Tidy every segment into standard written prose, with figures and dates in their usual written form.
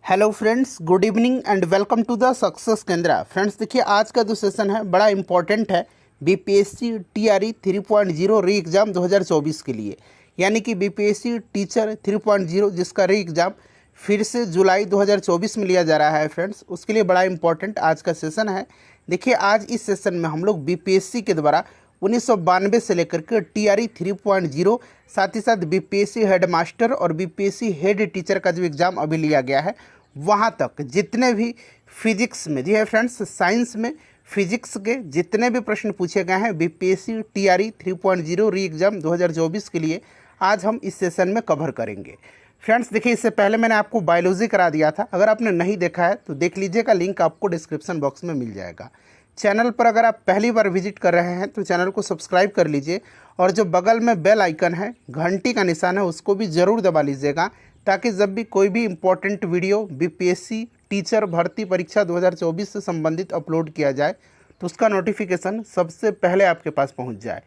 Hello friends, good evening and welcome to the success Kendra. Friends देखिए, आज का जो सेशन है बड़ा इंपॉर्टेंट है बीपीएससी टीआरई 3.0 री एग्ज़ाम 2024 के लिए, यानी कि बीपीएससी टीचर 3.0 जिसका री एग्ज़ाम फिर से जुलाई 2024 में लिया जा रहा है। फ्रेंड्स उसके लिए बड़ा इंपॉर्टेंट आज का सेशन है। देखिए, आज इस सेशन में हम लोग बीपीएससी के द्वारा 1992 से लेकर के टीआरई 3.0, साथ ही साथ बीपीएससी हेड मास्टर और बीपीएससी हेड टीचर का जो एग्ज़ाम अभी लिया गया है वहाँ तक जितने भी फिजिक्स में, जी है फ्रेंड्स, साइंस में फिजिक्स के जितने भी प्रश्न पूछे गए हैं बीपीएससी टीआरई 3.0 री एग्ज़ाम 2024 के लिए आज हम इस सेशन में कवर करेंगे। फ्रेंड्स देखिए, इससे पहले मैंने आपको बायोलॉजी करा दिया था, अगर आपने नहीं देखा है तो देख लीजिएगा, लिंक आपको डिस्क्रिप्शन बॉक्स में मिल जाएगा। चैनल पर अगर आप पहली बार विजिट कर रहे हैं तो चैनल को सब्सक्राइब कर लीजिए और जो बगल में बेल आइकन है, घंटी का निशान है, उसको भी ज़रूर दबा लीजिएगा ताकि जब भी कोई भी इम्पोर्टेंट वीडियो बीपीएससी टीचर भर्ती परीक्षा 2024 से संबंधित अपलोड किया जाए तो उसका नोटिफिकेशन सबसे पहले आपके पास पहुंच जाए।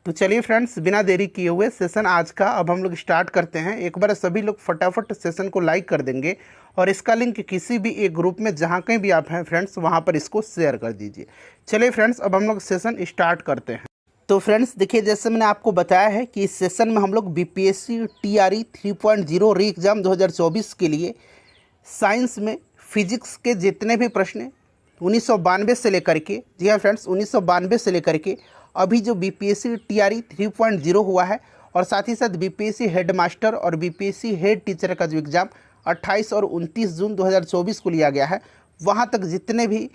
तो चलिए फ्रेंड्स, बिना देरी किए हुए सेशन आज का अब हम लोग स्टार्ट करते हैं। एक बार सभी लोग फटाफट सेशन को लाइक कर देंगे और इसका लिंक किसी भी एक ग्रुप में जहाँ कहीं भी आप हैं फ्रेंड्स वहाँ पर इसको शेयर कर दीजिए। चलिए फ्रेंड्स, अब हम लोग सेशन स्टार्ट करते हैं। तो फ्रेंड्स देखिए, जैसे मैंने आपको बताया है कि इस सेशन में हम लोग बीपीएससी टीआरई 3.0 री एग्ज़ाम 2024 के लिए साइंस में फिजिक्स के जितने भी प्रश्न 1992 से लेकर के, जी हाँ फ्रेंड्स, 1992 से लेकर के अभी जो बीपीएससी टीआरई 3.0 हुआ है और साथ ही साथ बीपीएससी हेड मास्टर और बीपीएससी हेड टीचर का जो एग्ज़ाम 28 और 29 जून 2024 को लिया गया है, वहाँ तक जितने भी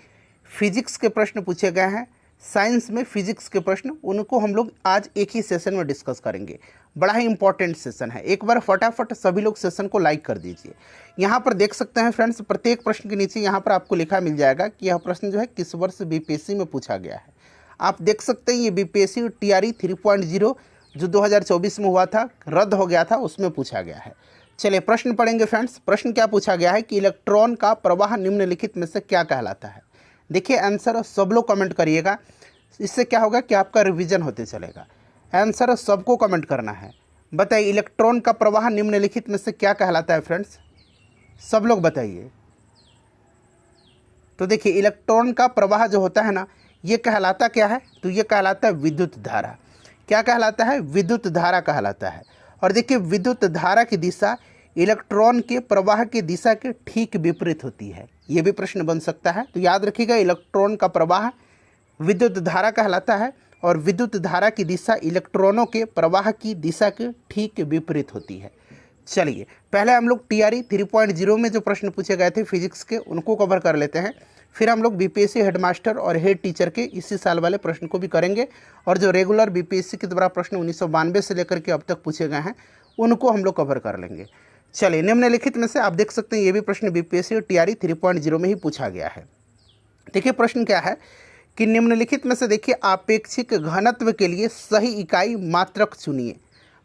फिजिक्स के प्रश्न पूछे गए हैं, साइंस में फिजिक्स के प्रश्न, उनको हम लोग आज एक ही सेशन में डिस्कस करेंगे। बड़ा ही इंपॉर्टेंट सेशन है। एक बार फटाफट सभी लोग सेशन को लाइक कर दीजिए। यहाँ पर देख सकते हैं फ्रेंड्स, प्रत्येक प्रश्न के नीचे यहाँ पर आपको लिखा मिल जाएगा कि यह प्रश्न जो है किस वर्ष बीपीएससी में पूछा गया है। आप देख सकते हैं ये बीपीएससी टीआरई 3.0 जो 2024 में हुआ था, रद्द हो गया था, उसमें पूछा गया है। चलिए प्रश्न पढ़ेंगे फ्रेंड्स। प्रश्न क्या पूछा गया है कि इलेक्ट्रॉन का प्रवाह निम्नलिखित में से क्या कहलाता है। देखिए आंसर सब लोग कमेंट करिएगा, इससे क्या होगा कि आपका रिवीजन होते चलेगा। आंसर सबको कमेंट करना है। बताइए, इलेक्ट्रॉन का प्रवाह निम्नलिखित में से क्या कहलाता है फ्रेंड्स, सब लोग बताइए। तो देखिए, इलेक्ट्रॉन का प्रवाह जो होता है ना, ये कहलाता क्या है, तो ये कहलाता है विद्युत धारा। क्या कहलाता है? विद्युत धारा कहलाता है। और देखिए, विद्युत धारा की दिशा इलेक्ट्रॉन के प्रवाह की दिशा के ठीक विपरीत होती है। ये भी प्रश्न बन सकता है, तो याद रखिएगा, इलेक्ट्रॉन का प्रवाह विद्युत धारा कहलाता है और विद्युत धारा की दिशा इलेक्ट्रॉनों के प्रवाह की दिशा के ठीक विपरीत होती है। चलिए पहले हम लोग टीआरई 3.0 में जो प्रश्न पूछे गए थे फिजिक्स के, उनको कवर कर लेते हैं। फिर हम लोग बीपीएससी हेडमास्टर और हेड टीचर के इसी साल वाले प्रश्न को भी करेंगे और जो रेगुलर बीपीएससी के द्वारा प्रश्न 1992 से लेकर के अब तक पूछे गए हैं उनको हम लोग कवर कर लेंगे। चलिए, निम्नलिखित में से आप देख सकते हैं ये भी प्रश्न बीपीएससी टीआरई 3.0 में ही पूछा गया है। देखिए प्रश्न क्या है कि निम्नलिखित में से देखिए आपेक्षिक घनत्व के लिए सही इकाई मात्रक चुनिए।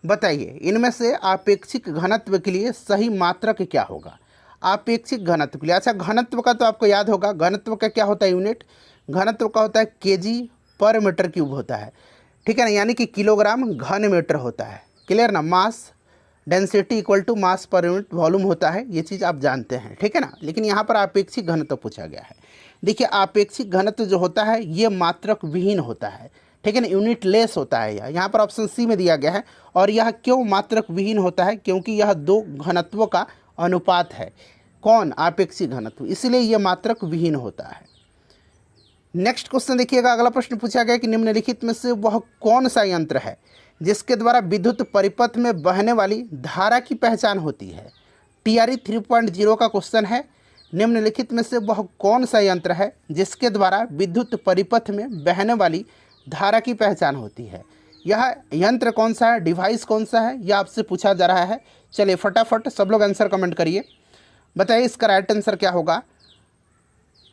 बताइए, इनमें से आपेक्षिक घनत्व के लिए सही मात्रक क्या होगा। आपेक्षिक घनत्व के लिए, अच्छा घनत्व का तो आपको याद होगा, घनत्व का क्या होता है यूनिट, घनत्व का होता है केजी पर मीटर क्यूब होता है, ठीक है ना, यानी कि किलोग्राम घन मीटर होता है। क्लियर ना, mass density equal to mass per unit volume होता है, ये चीज़ आप जानते हैं, ठीक है ना। लेकिन यहाँ पर आपेक्षिक घनत्व पूछा गया है। देखिए, आपेक्षिक घनत्व जो होता है ये मात्रक विहीन होता है, ठीक है ना, यूनिट लेस होता है। यहाँ पर ऑप्शन सी में दिया गया है। और यह क्यों मात्रक विहीन होता है, क्योंकि यह दो घनत्वों का अनुपात है। कौन? आपेक्षिक घनत्व, इसलिए यह मात्रक विहीन होता है। नेक्स्ट क्वेश्चन देखिएगा, अगला प्रश्न पूछा गया कि निम्नलिखित में से वह कौन सा यंत्र है जिसके द्वारा विद्युत परिपथ में बहने वाली धारा की पहचान होती है। टीआरई 3.0 का क्वेश्चन है, निम्नलिखित में से वह कौन सा यंत्र है जिसके द्वारा विद्युत परिपथ में बहने वाली धारा की पहचान होती है। यह यंत्र कौन सा है, डिवाइस कौन सा है, यह आपसे पूछा जा रहा है। चलिए फटाफट सब लोग आंसर कमेंट करिए, बताइए इसका राइट आंसर क्या होगा।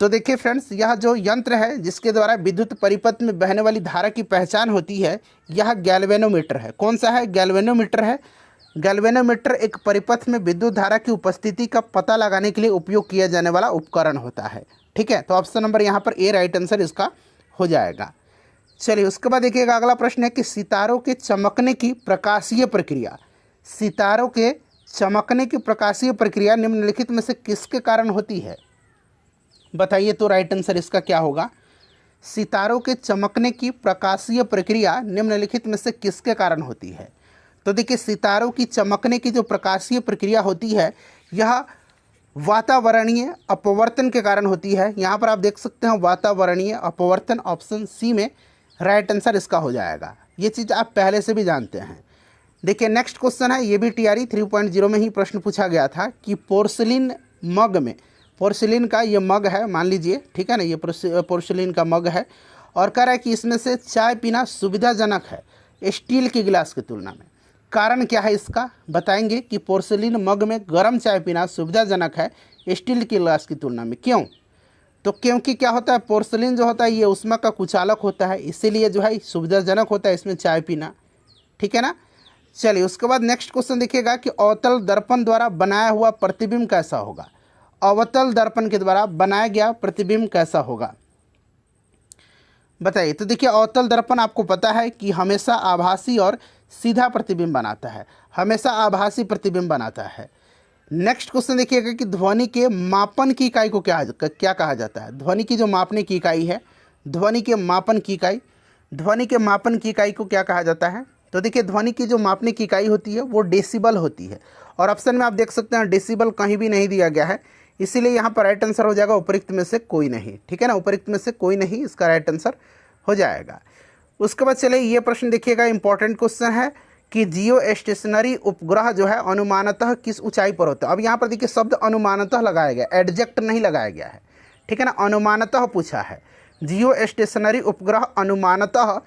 तो देखिए फ्रेंड्स, यह जो यंत्र है जिसके द्वारा विद्युत परिपथ में बहने वाली धारा की पहचान होती है, यह गैल्वेनोमीटर है। कौन सा है? गैल्वेनोमीटर है। गैल्वेनोमीटर एक परिपथ में विद्युत धारा की उपस्थिति का पता लगाने के लिए उपयोग किया जाने वाला उपकरण होता है, ठीक है। तो ऑप्शन नंबर यहाँ पर ए राइट आंसर इसका हो जाएगा। चलिए उसके बाद देखिएगा, अगला प्रश्न है कि सितारों के चमकने की प्रकाशीय प्रक्रिया, सितारों के चमकने की प्रकाशीय प्रक्रिया निम्नलिखित में से किसके कारण होती है? बताइए तो राइट आंसर इसका क्या होगा? सितारों के चमकने की प्रकाशीय प्रक्रिया निम्नलिखित में से किसके कारण होती है? तो देखिए, सितारों की चमकने की जो प्रकाशीय प्रक्रिया होती है यह वातावरणीय अपवर्तन के कारण होती है। यहाँ पर आप देख सकते हैं वातावरणीय अपवर्तन, ऑप्शन सी में राइट आंसर इसका हो जाएगा। ये चीज़ आप पहले से भी जानते हैं। देखिए नेक्स्ट क्वेश्चन है, ये भी टीआरई 3.0 में ही प्रश्न पूछा गया था कि पोर्सिलिन मग में, पोर्सिलिन का ये मग है मान लीजिए, ठीक है ना, ये पोर्सिलिन का मग है और कह रहा है कि इसमें से चाय पीना सुविधाजनक है स्टील के गिलास की तुलना में। कारण क्या है इसका? बताएंगे कि पोर्सिलिन मग में गर्म चाय पीना सुविधाजनक है स्टील के गिलास की तुलना में। क्यों? तो क्योंकि क्या होता है, पोर्सिलिन जो होता है ये ऊष्मा का कुचालक होता है, इसीलिए जो है सुविधाजनक होता है इसमें चाय पीना, ठीक है ना। चलिए उसके बाद नेक्स्ट क्वेश्चन देखिएगा कि अवतल दर्पण द्वारा बनाया हुआ प्रतिबिंब कैसा होगा? अवतल दर्पण के द्वारा बनाया गया प्रतिबिंब कैसा होगा? बताइए। तो देखिए अवतल दर्पण आपको पता है कि हमेशा आभासी और सीधा प्रतिबिंब बनाता है, हमेशा आभासी प्रतिबिंब बनाता है। नेक्स्ट क्वेश्चन देखिएगा कि ध्वनि के मापन की इकाई को क्या कहा जाता है? ध्वनि की जो मापने की इकाई है, ध्वनि के मापन की इकाई, ध्वनि के मापन की इकाई को क्या कहा जाता है? तो देखिए ध्वनि की जो मापने की इकाई होती है वो डेसिबल होती है और ऑप्शन में आप देख सकते हैं डेसिबल कहीं भी नहीं दिया गया है, इसीलिए यहाँ पर राइट आंसर हो जाएगा उपरोक्त में से कोई नहीं, ठीक है ना, उपरोक्त में से कोई नहीं इसका राइट आंसर हो जाएगा। उसके बाद चलिए ये प्रश्न देखिएगा, इंपॉर्टेंट क्वेश्चन है कि जियो स्टेशनरी उपग्रह जो है अनुमानतः किस ऊंचाई पर होता है? अब यहाँ पर देखिए शब्द अनुमानतः लगाया गया, एडजेक्ट नहीं लगाया गया है, ठीक है ना, अनुमानतः पूछा है। जियो स्टेशनरी उपग्रह अनुमानतः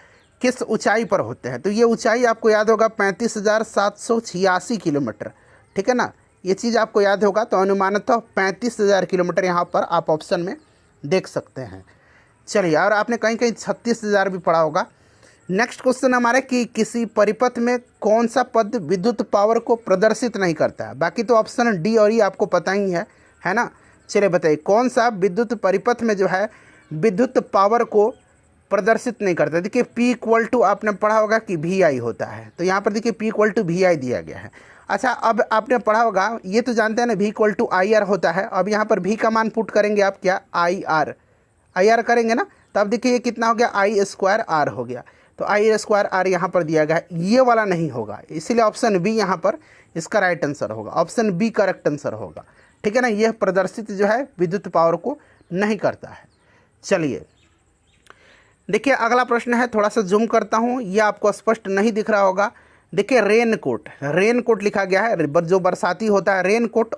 किस ऊंचाई पर होते हैं? तो ये ऊंचाई आपको याद होगा 35,786 किलोमीटर, ठीक है ना, ये चीज़ आपको याद होगा। तो अनुमानतः 35,000 किलोमीटर यहाँ पर आप ऑप्शन में देख सकते हैं। चलिए, और आपने कहीं कहीं 36,000 भी पढ़ा होगा। नेक्स्ट क्वेश्चन हमारे कि किसी परिपथ में कौन सा पद विद्युत पावर को प्रदर्शित नहीं करता है? बाकी तो ऑप्शन डी और ई आपको पता ही है ना। चलिए बताइए कौन सा विद्युत परिपथ में जो है विद्युत पावर को प्रदर्शित नहीं करता? देखिए P= आपने पढ़ा होगा कि VI होता है, तो यहाँ पर देखिए P= VI दिया गया है। अच्छा, अब आपने पढ़ा होगा, ये तो जानते हैं ना, V= IR होता है। अब यहाँ पर V का मान पुट करेंगे आप, क्या IR करेंगे ना, तो अब देखिए ये कितना हो गया, I² R हो गया। तो I² R यहाँ पर दिया गया है, ये वाला नहीं होगा, इसीलिए ऑप्शन बी यहाँ पर इसका राइट आंसर होगा, ऑप्शन बी करेक्ट आंसर होगा, ठीक है ना। यह प्रदर्शित जो है विद्युत पावर को नहीं करता है। चलिए देखिए अगला प्रश्न है, थोड़ा सा जूम करता हूँ, यह आपको स्पष्ट नहीं दिख रहा होगा। देखिए रेनकोट लिखा गया है, जो बरसाती होता है, रेनकोट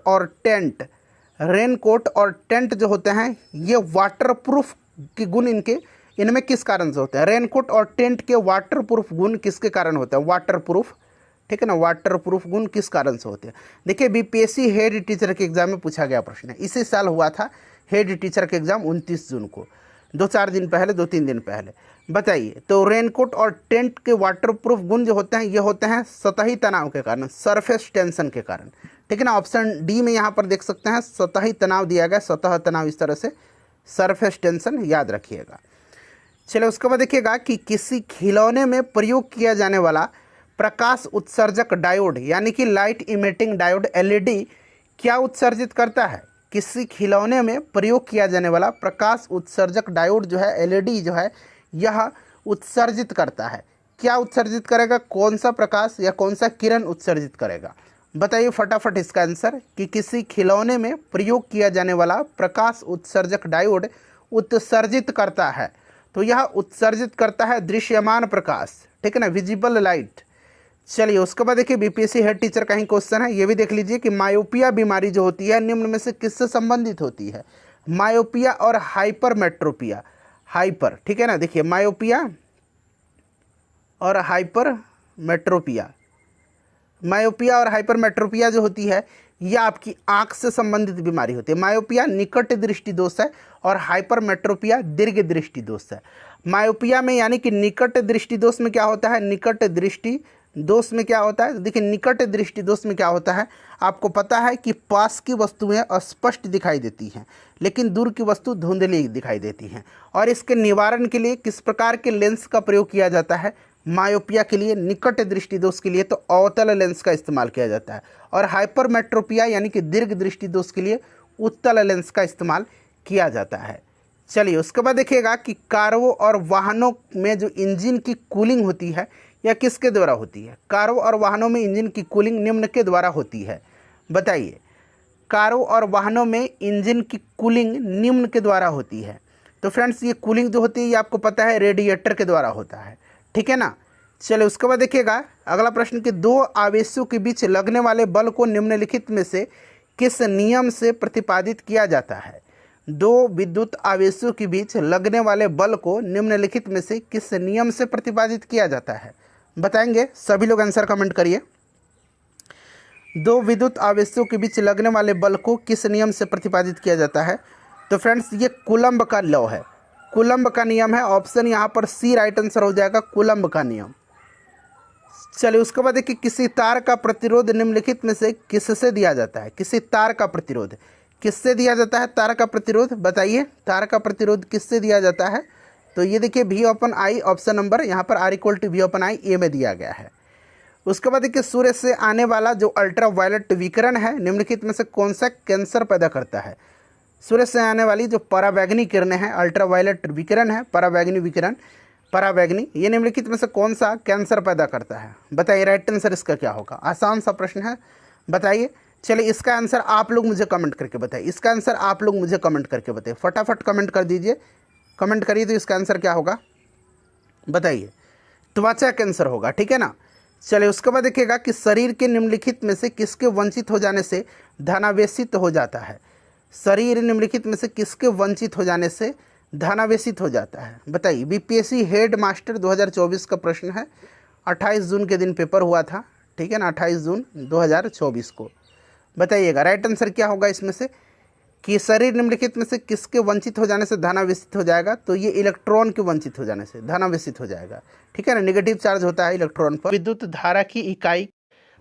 और टेंट जो होते हैं ये वाटरप्रूफ के गुण इनमें किस कारण से होते हैं? रेनकोट और टेंट के वाटरप्रूफ गुण किसके कारण होते हैं? वाटरप्रूफ, ठीक है ना, वाटरप्रूफ गुण किस कारण से होते हैं? देखिए बीपीएससी हेड टीचर के एग्जाम में पूछा गया प्रश्न है, इसी साल हुआ था हेड टीचर के एग्जाम 29 जून को, 2-4 दिन पहले, 2-3 दिन पहले। बताइए तो रेनकोट और टेंट के वाटरप्रूफ गुण जो होते हैं ये होते हैं सतही तनाव के कारण, सरफेस टेंशन के कारण, ठीक है ना। ऑप्शन डी में यहाँ पर देख सकते हैं सतही तनाव दिया गया, सतह तनाव इस तरह से, सरफेस टेंशन याद रखिएगा। चलिए उसके बाद देखिएगा कि किसी खिलौने में प्रयोग किया जाने वाला प्रकाश उत्सर्जक डायोड यानी कि लाइट इमिटिंग डायोड LED क्या उत्सर्जित करता है? किसी खिलौने में प्रयोग किया जाने वाला प्रकाश उत्सर्जक डायोड जो है LED जो है यह उत्सर्जित करता है। क्या उत्सर्जित करेगा? कौन सा प्रकाश या कौन सा किरण उत्सर्जित करेगा? बताइए फटाफट इसका आंसर कि किसी खिलौने में प्रयोग किया जाने वाला प्रकाश उत्सर्जक डायोड उत्सर्जित करता है, तो यह उत्सर्जित करता है दृश्यमान प्रकाश, ठीक है ना, विजिबल लाइट। चलिए उसके बाद देखिए बीपीएससी हेड टीचर का ही क्वेश्चन है, ये भी देख लीजिए कि मायोपिया बीमारी जो होती है निम्न में से किससे संबंधित होती है? मायोपिया और हाइपरमेट्रोपिया, ठीक है ना, देखिए मायोपिया और हाइपरमेट्रोपिया, मायोपिया और हाइपरमेट्रोपिया जो होती है यह आपकी आंख से संबंधित बीमारी होती है। मायोपिया निकट दृष्टि दोष है और हाइपरमेट्रोपिया दीर्घ दृष्टि दोष है। मायोपिया में यानी कि निकट दृष्टि दोष में क्या होता है? निकट दृष्टि दोष में क्या होता है? देखिए निकट दृष्टि दोष में क्या होता है, आपको पता है कि पास की वस्तुएं स्पष्ट दिखाई देती हैं लेकिन दूर की वस्तु धुंधली दिखाई देती हैं, और इसके निवारण के लिए किस प्रकार के लेंस का प्रयोग किया जाता है? मायोपिया के लिए, निकट दृष्टि दोष के लिए तो अवतल लेंस का इस्तेमाल किया जाता है, और हाइपरमेट्रोपिया यानी कि दीर्घ दृष्टि दोष के लिए उत्तल लेंस का इस्तेमाल किया जाता है। चलिए उसके बाद देखिएगा कि कारों और वाहनों में जो इंजन की कूलिंग होती है यह किसके द्वारा होती है? कारों और वाहनों में इंजन की कूलिंग निम्न के द्वारा होती है, बताइए। कारों और वाहनों में इंजन की कूलिंग निम्न के द्वारा होती है। तो फ्रेंड्स ये कूलिंग जो होती है ये आपको पता है रेडिएटर के द्वारा होता है, ठीक है ना। चलिए उसके बाद देखिएगा अगला प्रश्न कि दो आवेशों के बीच लगने वाले बल को निम्नलिखित में से किस नियम से प्रतिपादित किया जाता है? दो विद्युत आवेशों के बीच लगने वाले बल को निम्नलिखित में से किस नियम से प्रतिपादित किया जाता है? बताएंगे, सभी लोग आंसर कमेंट करिए। दो विद्युत आवेशों के बीच लगने वाले बल को किस नियम से प्रतिपादित किया जाता है? तो फ्रेंड्स ये कूलम्ब का लॉ है, कूलम्ब का नियम है। ऑप्शन यहाँ पर सी राइट आंसर हो जाएगा, कूलम्ब का नियम। चलिए उसके बाद देखिए किसी तार का प्रतिरोध निम्नलिखित में से किससे दिया जाता है? किसी तार का प्रतिरोध किससे दिया जाता है? तार का प्रतिरोध बताइए, तार का प्रतिरोध किससे दिया जाता है? तो ये देखिए V/I, ऑप्शन नंबर यहाँ पर R = V/I ए में दिया गया है। उसके बाद देखिए सूर्य से आने वाला जो अल्ट्रा वायलेट विकिरण है निम्नलिखित में से कौन सा कैंसर पैदा करता है? सूर्य से आने वाली जो पराबैंगनी किरणें हैं, अल्ट्रा वायलेट विकिरण है, पराबैंगनी विकिरण, पराबैंगनी, ये निम्नलिखित में से कौन सा कैंसर पैदा करता है? बताइए राइट आंसर इसका क्या होगा? आसान सा प्रश्न है, बताइए। चलिए इसका आंसर आप लोग मुझे कमेंट करके बताइए, इसका आंसर आप लोग मुझे कमेंट करके बताइए, फटाफट कमेंट कर दीजिए, कमेंट करिए। तो इसका आंसर क्या होगा बताइए? त्वचा कैंसर होगा, ठीक है ना। चलिए उसके बाद देखिएगा कि शरीर के निम्नलिखित में से किसके वंचित हो जाने से धनावेशित हो जाता है? शरीर निम्नलिखित में से किसके वंचित हो जाने से धनावेशित हो जाता है? बताइए। बीपीएससी हेड मास्टर 2024 का प्रश्न है, 28 जून के दिन पेपर हुआ था, ठीक है ना, 28 जून 2024 को। बताइएगा राइट आंसर क्या होगा इसमें से कि शरीर निम्नलिखित में से किसके वंचित हो जाने से धनावेशित हो जाएगा? तो ये इलेक्ट्रॉन के वंचित हो जाने से धनावेशित हो जाएगा, ठीक है ना। नेगेटिव चार्ज होता है इलेक्ट्रॉन पर। विद्युत धारा की इकाई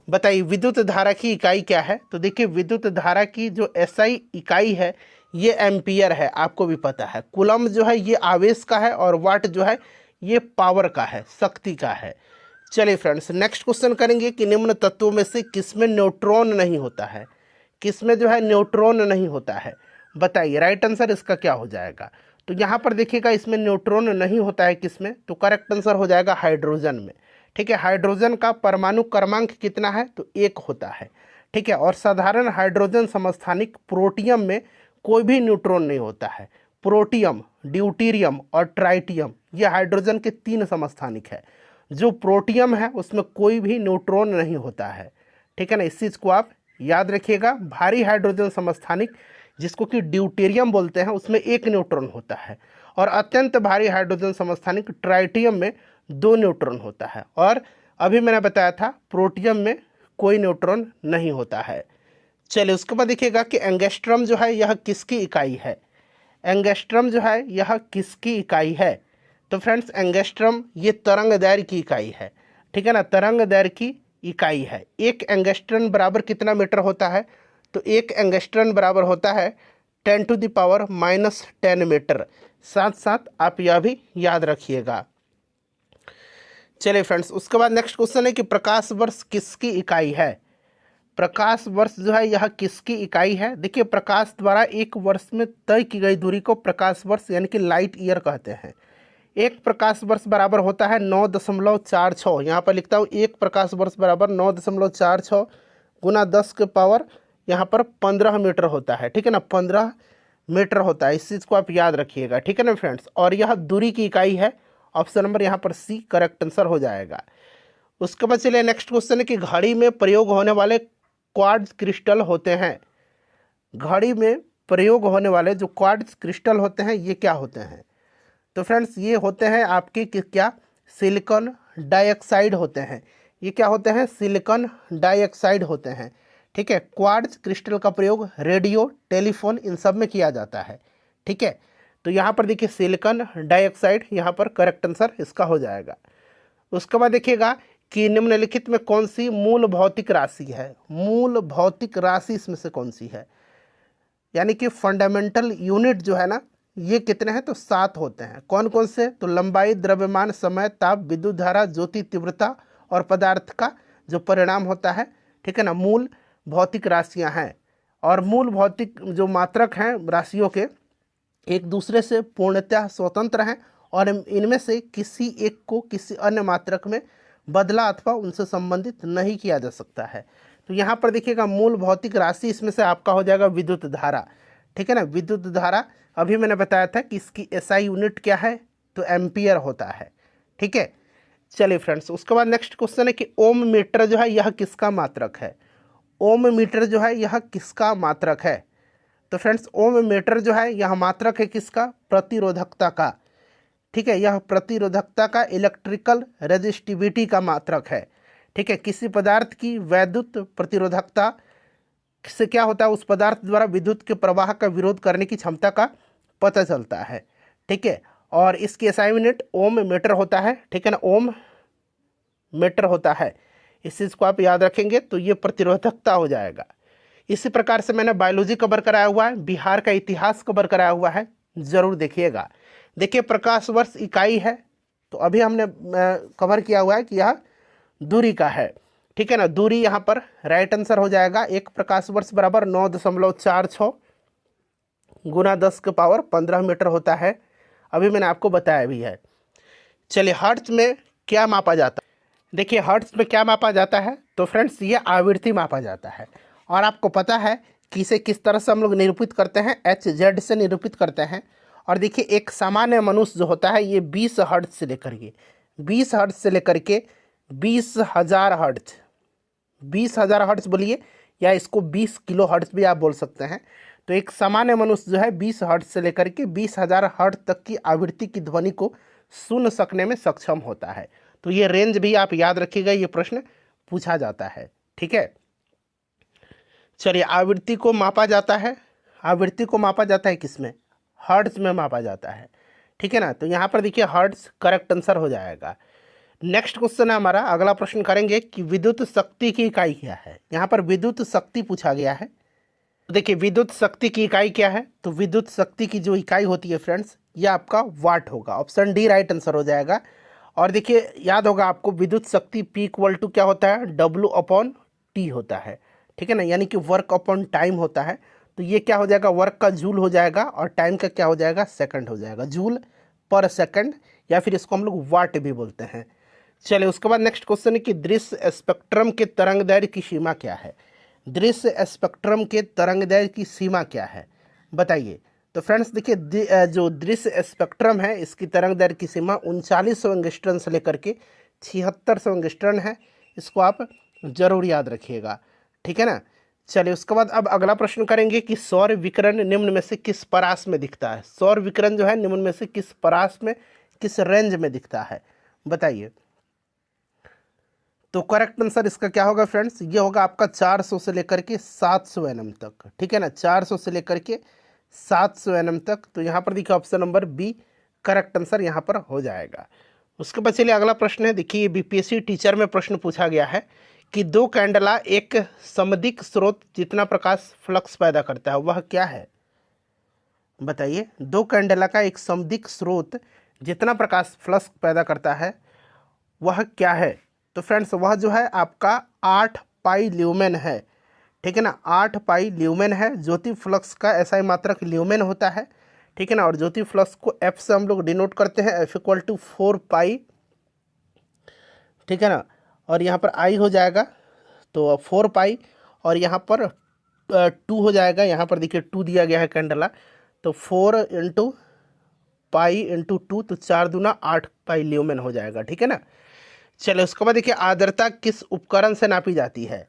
बताइए, विद्युत धारा की इकाई क्या है? तो देखिए विद्युत धारा की जो एसआई इकाई है ये एम्पियर है, आपको भी पता है। कूलम्ब जो है ये आवेश का है, और वाट जो है ये पावर का है, शक्ति का है। चलिए फ्रेंड्स नेक्स्ट क्वेश्चन करेंगे कि निम्न तत्वों में से किसमें न्यूट्रॉन नहीं होता है? किसमें जो है न्यूट्रॉन नहीं होता है? बताइए राइट आंसर इसका क्या हो जाएगा? तो यहाँ पर देखिएगा इसमें न्यूट्रॉन नहीं होता है किसमें? तो करेक्ट आंसर हो जाएगा हाइड्रोजन में, ठीक है। हाइड्रोजन का परमाणु क्रमांक कितना है? तो 1 होता है, ठीक है। और साधारण हाइड्रोजन समस्थानिक प्रोटियम में कोई भी न्यूट्रॉन नहीं होता है। प्रोटियम, ड्यूटीरियम और ट्राइटियम ये हाइड्रोजन के 3 समस्थानिक है। जो प्रोटियम है उसमें कोई भी न्यूट्रॉन नहीं होता है, ठीक है ना। इस चीज़ को आप याद रखिएगा। भारी हाइड्रोजन समस्थानिक जिसको कि ड्यूटेरियम बोलते हैं उसमें 1 न्यूट्रॉन होता है, और अत्यंत भारी हाइड्रोजन समस्थानिक ट्राइटियम में 2 न्यूट्रॉन होता है, और अभी मैंने बताया था प्रोटियम में कोई न्यूट्रॉन नहीं होता है। चलिए उसके बाद देखिएगा कि एंगस्ट्रम जो है यह किसकी इकाई है? एंगस्ट्रम जो है यह किसकी इकाई है? तो फ्रेंड्स एंगस्ट्रम ये तरंग दैर्घ्य की इकाई है, ठीक है ना, तरंग दैर्घ्य की इकाई है। 1 एंगस्ट्रम बराबर कितना मीटर होता है? तो 1 एंगस्ट्रम बराबर होता है 10⁻⁻10 मीटर। साथ साथ आप यह भी याद रखिएगा। चलिए फ्रेंड्स उसके बाद नेक्स्ट क्वेश्चन है कि प्रकाश वर्ष किसकी इकाई है? प्रकाश वर्ष जो है यह किसकी इकाई है? देखिए प्रकाश द्वारा एक वर्ष में तय की गई दूरी को प्रकाश वर्ष यानी कि लाइट ईयर कहते हैं। 1 प्रकाश वर्ष बराबर होता है 9.46। यहाँ पर लिखता हूँ 1 प्रकाश वर्ष बराबर 9.46 गुना 10 के पावर यहाँ पर 15 मीटर होता है, ठीक है ना, 15 मीटर होता है। इस चीज़ को आप याद रखिएगा, ठीक है ना फ्रेंड्स। और यह दूरी की इकाई है, ऑप्शन नंबर यहाँ पर सी करेक्ट आंसर हो जाएगा। उसके बाद चलिए नेक्स्ट क्वेश्चन है कि घड़ी में प्रयोग होने वाले क्वार्ट्ज क्रिस्टल होते हैं। घड़ी में प्रयोग होने वाले जो क्वार्ट्ज क्रिस्टल होते हैं ये क्या होते हैं? तो फ्रेंड्स ये होते हैं आपके क्या? सिलिकॉन डाइऑक्साइड होते हैं। ये क्या होते हैं? सिलिकॉन डाइऑक्साइड होते हैं, ठीक है। क्वार्ट्ज क्रिस्टल का प्रयोग रेडियो, टेलीफोन इन सब में किया जाता है, ठीक है। तो यहाँ पर देखिए सिलिकॉन डाइऑक्साइड यहाँ पर करेक्ट आंसर इसका हो जाएगा। उसके बाद देखिएगा कि निम्नलिखित में कौन सी मूल भौतिक राशि है? मूल भौतिक राशि इसमें से कौन सी है? यानी कि फंडामेंटल यूनिट जो है ना ये कितने हैं? तो 7 होते हैं। कौन कौन से? तो लंबाई, द्रव्यमान, समय, ताप, विद्युत धारा, ज्योति तीव्रता और पदार्थ का जो परिणाम होता है, ठीक है ना, मूल भौतिक राशियां हैं। और मूल भौतिक जो मात्रक हैं राशियों के एक दूसरे से पूर्णतः स्वतंत्र हैं और इनमें से किसी एक को किसी अन्य मात्रक में बदला अथवा उनसे संबंधित नहीं किया जा सकता है। तो यहाँ पर देखिएगा मूल भौतिक राशि, इसमें से आपका हो जाएगा विद्युत धारा, ठीक है ना। विद्युत धारा अभी मैंने बताया था कि इसकी एसआई यूनिट क्या है? तो एम्पियर होता है, ठीक है। चलिए फ्रेंड्स, उसके बाद नेक्स्ट क्वेश्चन है कि ओम मीटर जो है यह किसका मात्रक है? ओम मीटर जो है यह किसका मात्रक है? तो फ्रेंड्स, ओम मीटर जो है यह मात्रक है किसका? प्रतिरोधकता का, ठीक है। यह प्रतिरोधकता का, इलेक्ट्रिकल रेजिस्टिविटी का मात्रक है, ठीक है। किसी पदार्थ की वैद्युत प्रतिरोधकता से क्या होता है? उस पदार्थ द्वारा विद्युत के प्रवाह का विरोध करने की क्षमता का पता चलता है, ठीक है। और इसकी एसआई यूनिट ओम मीटर होता है, ठीक है ना, ओम मीटर होता है। इस चीज़ को आप याद रखेंगे तो ये प्रतिरोधकता हो जाएगा। इसी प्रकार से मैंने बायोलॉजी कवर कराया हुआ है, बिहार का इतिहास कवर कराया हुआ है, ज़रूर देखिएगा। देखिए, प्रकाश वर्ष इकाई है, तो अभी हमने कवर किया हुआ है कि यह दूरी का है, ठीक है ना। दूरी यहाँ पर राइट आंसर हो जाएगा। एक प्रकाश वर्ष बराबर 9.46 गुना 10 के पावर 15 मीटर होता है। अभी मैंने आपको बताया भी है। चलिए, हर्ट्ज में क्या मापा जाता है? देखिए, हर्ट्ज में क्या मापा जाता है? तो फ्रेंड्स, ये आवृत्ति मापा जाता है। और आपको पता है कि इसे किस तरह से हम लोग निरूपित करते हैं? HZ से निरूपित करते हैं। और देखिए, एक सामान्य मनुष्य जो होता है ये 20 हर्ट्ज से लेकर के 20,000 हर्ट्ज, 20,000 हर्ट्ज बोलिए, या इसको 20 किलो हर्ट्ज भी आप बोल सकते हैं। तो एक सामान्य मनुष्य जो है 20 हर्ट्ज से लेकर के 20,000 हर्ट्ज तक की आवृत्ति की ध्वनि को सुन सकने में सक्षम होता है। तो ये रेंज भी आप याद रखिएगा, ये प्रश्न पूछा जाता है, ठीक है। चलिए, आवृत्ति को मापा जाता है, आवृत्ति को मापा जाता है किसमें? हर्ट्ज में मापा जाता है, ठीक है ना। तो यहाँ पर देखिए हर्ट्ज करेक्ट आंसर हो जाएगा। नेक्स्ट क्वेश्चन है हमारा, अगला प्रश्न करेंगे कि विद्युत शक्ति की इकाई क्या है? यहाँ पर विद्युत शक्ति पूछा गया है। तो देखिए, विद्युत शक्ति की इकाई क्या है? तो विद्युत शक्ति की जो इकाई होती है फ्रेंड्स, ये आपका वाट होगा। ऑप्शन डी राइट आंसर हो जाएगा। और देखिए, याद होगा आपको, विद्युत शक्ति P = क्या होता है? W/T होता है, ठीक है ना, यानी कि वर्क अपॉन टाइम होता है। तो ये क्या हो जाएगा? वर्क का जूल हो जाएगा और टाइम का क्या हो जाएगा? सेकंड हो जाएगा, जूल पर सेकंड, या फिर इसको हम लोग वाट भी बोलते हैं। चलिए, उसके बाद नेक्स्ट क्वेश्चन है कि दृश्य स्पेक्ट्रम के तरंगदैर्घ्य की सीमा क्या है? दृश्य स्पेक्ट्रम के तरंगदैर्घ्य की सीमा क्या है, बताइए। तो फ्रेंड्स देखिए, जो दृश्य स्पेक्ट्रम है इसकी तरंगदैर्घ्य की सीमा 3900 एंगस्ट्रॉन से लेकर के 7600 एंगस्ट्रॉन है। इसको आप जरूर याद रखिएगा, ठीक है ना। चलिए, उसके बाद अब अगला प्रश्न करेंगे कि सौर विकिरण निम्न में से किस परास में दिखता है? सौर विकिरण जो है निम्न में से किस परास में, किस रेंज में दिखता है, बताइए। तो करेक्ट आंसर इसका क्या होगा फ्रेंड्स? ये होगा आपका 400 से लेकर के 700 nm तक, ठीक है ना, 400 से लेकर के 700 nm तक। तो यहाँ पर देखिए option number B correct answer यहाँ पर हो जाएगा। उसके बाद चलिए अगला प्रश्न है। देखिए, बीपीएससी टीचर में प्रश्न पूछा गया है कि दो कैंडला एक समदिक स्रोत जितना प्रकाश फ्लक्स पैदा करता है वह क्या है, बताइए। दो कैंडला का एक समदिक स्रोत जितना प्रकाश फ्लक्स पैदा करता है वह क्या है? तो फ्रेंड्स, वह जो है आपका 8 पाई ल्यूमेन है, ठीक है ना, 8 पाई ल्यूमेन है। ज्योति फ्लक्स का एसआई मात्रक ल्यूमेन होता है, ठीक है ना। और ज्योति फ्लक्स को एफ से हम लोग डिनोट करते हैं, F = 4 पाई, ठीक है ना। और यहाँ पर आई हो जाएगा तो 4 पाई, और यहाँ पर 2 हो जाएगा। यहाँ पर देखिए 2 दिया गया है कैंडला, तो 4 × पाई × 2, तो 4 दूना 8 पाई ल्यूमेन हो जाएगा, ठीक है ना। चलिए, उसके बाद देखिए आर्द्रता किस उपकरण से नापी जाती है?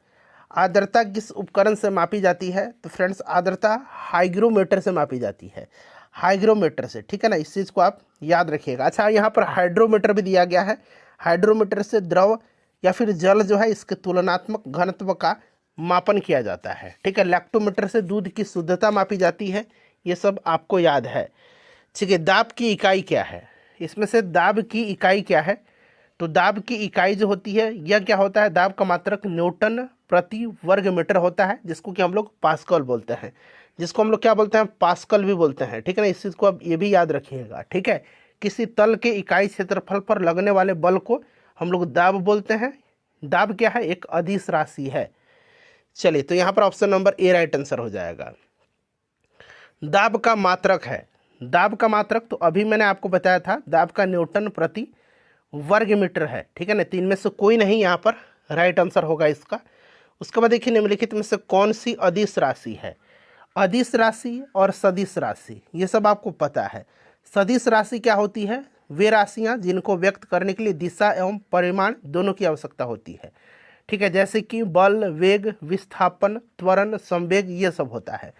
आर्द्रता किस उपकरण से मापी जाती है? तो फ्रेंड्स, आर्द्रता हाइग्रोमीटर से मापी जाती है, हाइग्रोमीटर से, ठीक है ना। इस चीज़ को आप याद रखिएगा। अच्छा, यहाँ पर हाइड्रोमीटर भी दिया गया है। हाइड्रोमीटर से द्रव या फिर जल जो है इसके तुलनात्मक घनत्व का मापन किया जाता है, ठीक है। लैक्टोमीटर से दूध की शुद्धता मापी जाती है, ये सब आपको याद है, ठीक है। दाब की इकाई क्या है? इसमें से दाब की इकाई क्या है? तो दाब की इकाई जो होती है यह क्या होता है? दाब का मात्रक न्यूटन प्रति वर्ग मीटर होता है, जिसको कि हम लोग पास्कल बोलते हैं, जिसको हम लोग क्या बोलते हैं, पास्कल भी बोलते हैं, ठीक है ना। इस चीज़ को आप ये भी याद रखिएगा, ठीक है। किसी तल के इकाई क्षेत्रफल पर लगने वाले बल को हम लोग दाब बोलते हैं। दाब क्या है, एक अदिश राशि है। चलिए, तो यहाँ पर option number A right answer हो जाएगा। दाब का मात्रक है, दाब का मात्रक तो अभी मैंने आपको बताया था, दाब का न्यूटन प्रति वर्ग मीटर है, ठीक है ना। तीन में से कोई नहीं यहाँ पर राइट आंसर होगा इसका। उसके बाद देखिए, निम्नलिखित में से कौन सी अदिश राशि है। अदिश राशि और सदिश राशि ये सब आपको पता है। सदिश राशि क्या होती है, वे राशियाँ जिनको व्यक्त करने के लिए दिशा एवं परिमाण दोनों की आवश्यकता होती है, ठीक है। जैसे कि बल, वेग, विस्थापन, त्वरण, संवेग, ये सब होता है।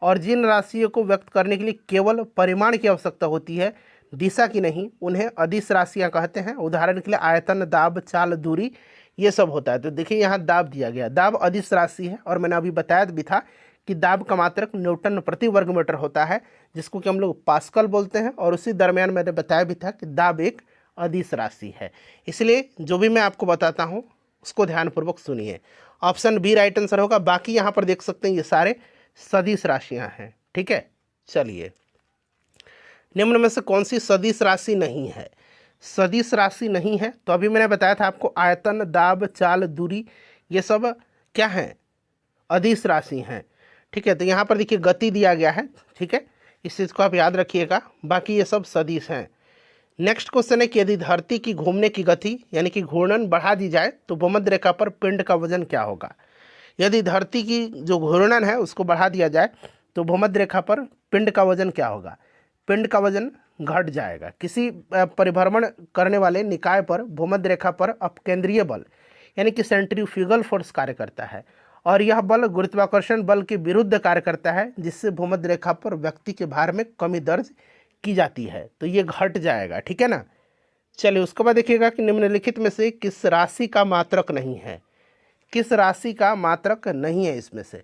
और जिन राशियों को व्यक्त करने के लिए केवल परिमाण की आवश्यकता होती है, दिशा की नहीं, उन्हें अदिश राशियाँ कहते हैं। उदाहरण के लिए आयतन, दाब, चाल, दूरी, ये सब होता है। तो देखिए यहाँ दाब दिया गया, दाब अदिश राशि है। और मैंने अभी बताया भी था कि दाब का मात्रक न्यूटन प्रति वर्ग मीटर होता है, जिसको कि हम लोग पास्कल बोलते हैं। और उसी दरमियान मैंने बताया भी था कि दाब एक अदिश राशि है। इसलिए जो भी मैं आपको बताता हूँ उसको ध्यानपूर्वक सुनिए। ऑप्शन बी राइट आंसर होगा। बाकी यहाँ पर देख सकते हैं ये सारे सदिश राशियाँ हैं, ठीक है। चलिए, निम्न में से कौन सी सदिश राशि नहीं है। सदिश राशि नहीं है तो अभी मैंने बताया था आपको, आयतन, दाब, चाल, दूरी, ये सब क्या है, अदिश राशि हैं, ठीक है। तो यहाँ पर देखिए गति दिया गया है, ठीक है, इस चीज़ को आप याद रखिएगा। बाकी ये सब सदिश हैं। नेक्स्ट क्वेश्चन है कि यदि धरती की घूमने की गति यानी कि घूर्णन बढ़ा दी जाए तो भूमध्य रेखा पर पिंड का वजन क्या होगा। यदि धरती की जो घूर्णन है उसको बढ़ा दिया जाए तो भूमध्य रेखा पर पिंड का वजन क्या होगा। पिंड का वजन घट जाएगा। किसी परिभ्रमण करने वाले निकाय पर भूमध्य रेखा पर अपकेंद्रीय बल यानी कि सेंट्रीफ्यूगल फोर्स कार्य करता है, और यह बल गुरुत्वाकर्षण बल के विरुद्ध कार्य करता है, जिससे भूमध्य रेखा पर व्यक्ति के भार में कमी दर्ज की जाती है। तो ये घट जाएगा, ठीक है ना। चलिए, उसके बाद देखिएगा कि निम्नलिखित में से किस राशि का मात्रक नहीं है। किस राशि का मात्रक नहीं है इसमें से,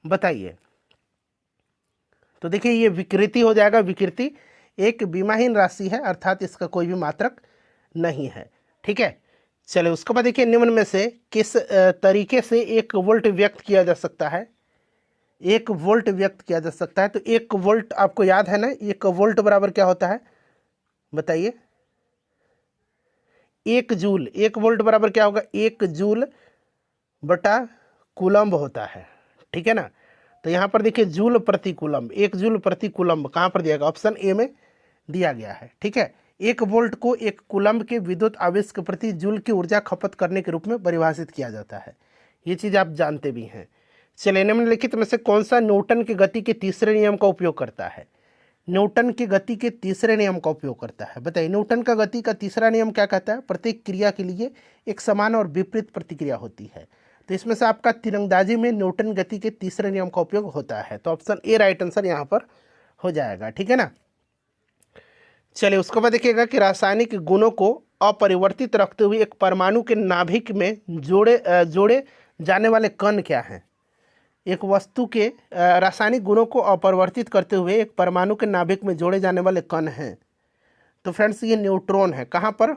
बताइए। तो देखिए ये विकृति हो जाएगा। विकृति एक विमाहीन राशि है, अर्थात इसका कोई भी मात्रक नहीं है, ठीक है। चलिए, उसके बाद देखिए, निम्न में से किस तरीके से 1 वोल्ट व्यक्त किया जा सकता है। 1 वोल्ट व्यक्त किया जा सकता है। तो 1 वोल्ट आपको याद है ना, 1 वोल्ट बराबर क्या होता है, बताइए। 1 जूल, 1 वोल्ट बराबर क्या होगा, 1 जूल बटा कूलम्ब होता है, ठीक है ना। तो यहाँ पर देखिए जूल प्रति कूलम्ब, 1 जूल प्रति कूलम्ब कहाँ पर दिया गया, ऑप्शन ए में दिया गया है, ठीक है। 1 वोल्ट को 1 कूलम्ब के विद्युत आवेश के प्रति जूल की ऊर्जा खपत करने के रूप में परिभाषित किया जाता है। ये चीज़ आप जानते भी हैं। चलिए, निम्नलिखित में से कौन सा न्यूटन की गति के तीसरे नियम का उपयोग करता है। न्यूटन की गति के तीसरे नियम का उपयोग करता है, बताइए। न्यूटन का गति का तीसरा नियम क्या कहता है, प्रत्येक क्रिया के लिए एक समान और विपरीत प्रतिक्रिया होती है। तो इसमें से आपका तीरंदाजी में न्यूटन गति के तीसरे नियम का उपयोग होता है। तो ऑप्शन ए राइट आंसर यहाँ पर हो जाएगा, ठीक है ना। चलिए, उसके बाद देखिएगा कि रासायनिक गुणों को अपरिवर्तित रखते हुए एक परमाणु के नाभिक में जोड़े जाने वाले कण क्या हैं। एक वस्तु के रासायनिक गुणों को अपरिवर्तित करते हुए एक परमाणु के नाभिक में जोड़े जाने वाले कण हैं। तो फ्रेंड्स ये न्यूट्रॉन है। कहाँ पर,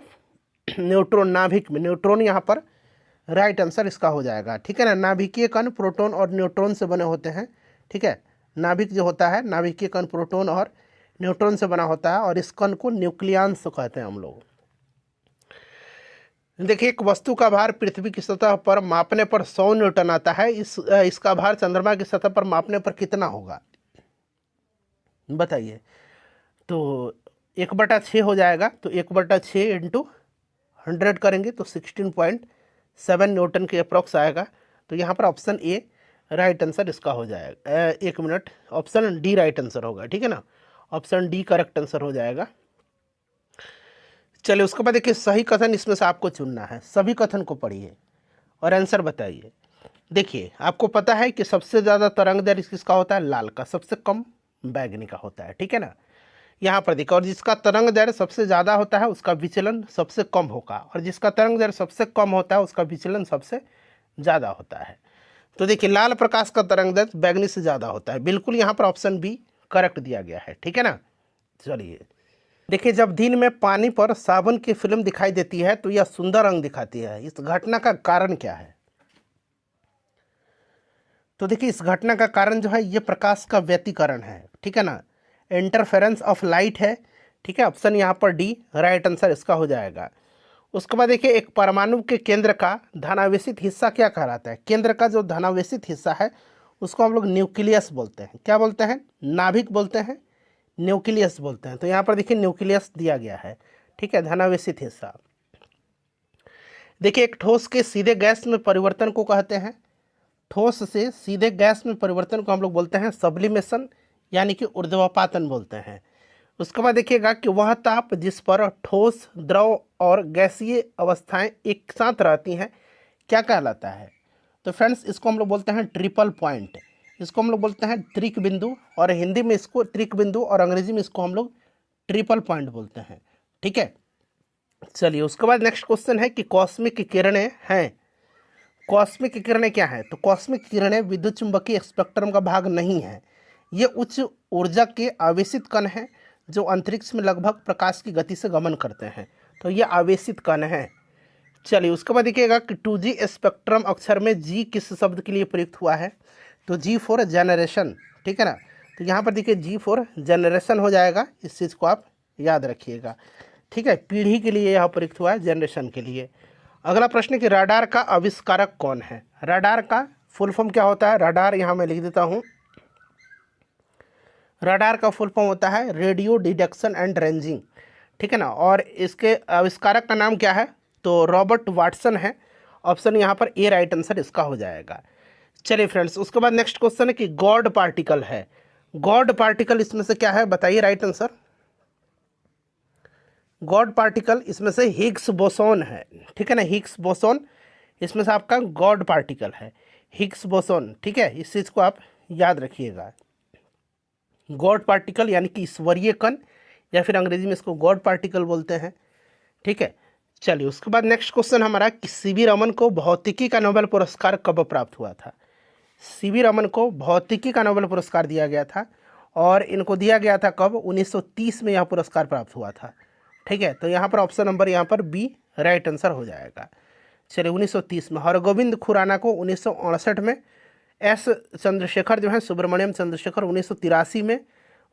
न्यूट्रॉन, नाभिक में। न्यूट्रॉन यहाँ पर राइट आंसर इसका हो जाएगा, ठीक है ना। नाभिकीय कण प्रोटॉन और न्यूट्रॉन से बने होते हैं, ठीक है। नाभिक जो होता है, नाभिकीय कण प्रोटॉन और न्यूट्रॉन से बना होता है, और इस कण को न्यूक्लियस कहते हैं हम लोग। देखिए, एक वस्तु का भार पृथ्वी की सतह पर मापने पर 100 न्यूटन आता है। इसका भार चंद्रमा की सतह पर मापने पर कितना होगा, बताइए। तो 1/6 हो जाएगा। तो 1/6 इंटू 100 करेंगे तो 16.7 न्यूटन के अप्रॉक्स आएगा। तो यहाँ पर ऑप्शन ए राइट आंसर इसका हो जाएगा। 1 minute, option D right answer होगा, ठीक है ना। ऑप्शन डी करेक्ट आंसर हो जाएगा। चलिए, उसके बाद देखिए सही कथन इसमें से आपको चुनना है। सभी कथन को पढ़िए और आंसर बताइए। देखिए, आपको पता है कि सबसे ज़्यादा तरंग दैर्घ्य किसका होता है, लाल का, सबसे कम बैंगनी का होता है, ठीक है ना। यहाँ पर देखिए, और जिसका तरंग दैर्घ्य सबसे ज़्यादा होता है उसका विचलन सबसे कम होगा, और जिसका तरंग दैर्घ्य सबसे कम होता है उसका विचलन सबसे ज़्यादा होता है। तो देखिए, लाल प्रकाश का तरंग दैर्घ्य बैंगनी से ज़्यादा होता है। बिल्कुल यहाँ पर ऑप्शन बी करेक्ट दिया गया है, ठीक है ना। चलिए, देखिए, जब दिन में पानी पर साबुन की फिल्म दिखाई देती है तो यह सुंदर रंग दिखाती है। इस घटना का कारण क्या है। तो देखिए इस घटना का कारण जो है ये प्रकाश का व्यतिकरण है, ठीक है ना, इंटरफेरेंस ऑफ लाइट है, ठीक है। ऑप्शन यहाँ पर डी राइट आंसर इसका हो जाएगा। उसके बाद देखिए एक परमाणु के केंद्र का धनावेशित हिस्सा क्या कहलाता है? केंद्र का जो धनावेशित हिस्सा है उसको हम लोग न्यूक्लियस बोलते हैं। क्या बोलते हैं? नाभिक बोलते हैं, न्यूक्लियस बोलते हैं। तो यहाँ पर देखिए न्यूक्लियस दिया गया है, ठीक है, धनावेशित हिस्सा। देखिए एक ठोस के सीधे गैस में परिवर्तन को कहते हैं, ठोस से सीधे गैस में परिवर्तन को हम लोग बोलते हैं सब्लिमेशन, यानी कि ऊर्ध्वपातन बोलते हैं। उसके बाद देखिएगा कि वह ताप जिस पर ठोस, द्रव और गैसीय अवस्थाएं एक साथ रहती हैं क्या कहलाता है? तो फ्रेंड्स इसको हम लोग बोलते हैं ट्रिपल पॉइंट, इसको हम लोग बोलते हैं त्रिक बिंदु, और हिंदी में इसको त्रिक बिंदु और अंग्रेजी में इसको हम लोग ट्रिपल पॉइंट बोलते हैं, ठीक है। चलिए उसके बाद नेक्स्ट क्वेश्चन है कि कॉस्मिक किरणें हैं। कॉस्मिक किरणें क्या हैं? तो कॉस्मिक किरणें विद्युत चुंबकीय स्पेक्ट्रम का भाग नहीं है, ये उच्च ऊर्जा के आवेशित कण हैं जो अंतरिक्ष में लगभग प्रकाश की गति से गमन करते हैं। तो ये आवेशित कण हैं। चलिए उसके बाद देखिएगा कि 2G स्पेक्ट्रम अक्षर में G किस शब्द के लिए प्रयुक्त हुआ है? तो G फॉर जनरेशन, ठीक है ना। तो यहाँ पर देखिए G फॉर जनरेशन हो जाएगा, इस चीज़ को आप याद रखिएगा, ठीक है। पीढ़ी के लिए यह प्रयुक्त हुआ है, जनरेशन के लिए। अगला प्रश्न कि रडार का आविष्कारक कौन है? रडार का फुल फॉर्म क्या होता है? रडार यहाँ मैं लिख देता हूँ, रडार का फुल फॉर्म होता है रेडियो डिटेक्शन एंड रेंजिंग, ठीक है ना। और इसके आविष्कारक का नाम क्या है? तो रॉबर्ट वाटसन है। ऑप्शन यहाँ पर ए राइट आंसर इसका हो जाएगा। चलिए फ्रेंड्स उसके बाद नेक्स्ट क्वेश्चन है कि गॉड पार्टिकल है। गॉड पार्टिकल इसमें से क्या है बताइए राइट आंसर? गॉड पार्टिकल इसमें से हिग्स बोसोन है, ठीक है ना। हिग्स बोसोन इसमें से आपका गॉड पार्टिकल है, हिग्स बोसोन, ठीक है। इस चीज़ को आप याद रखिएगा। गॉड पार्टिकल यानी कि ईश्वरीय कण, या फिर अंग्रेजी में इसको गॉड पार्टिकल बोलते हैं, ठीक है। चलिए उसके बाद नेक्स्ट क्वेश्चन हमारा कि सीवी रमन को भौतिकी का नोबेल पुरस्कार कब प्राप्त हुआ था? सीवी रमन को भौतिकी का नोबेल पुरस्कार दिया गया था, और इनको दिया गया था कब? 1930 में यह पुरस्कार प्राप्त हुआ था, ठीक है। तो यहाँ पर ऑप्शन नंबर यहाँ पर बी राइट आंसर हो जाएगा। चलिए 1930 में। हरगोविंद खुराना को 1968 में, एस चंद्रशेखर जो है सुब्रमण्यम चंद्रशेखर 1983 में।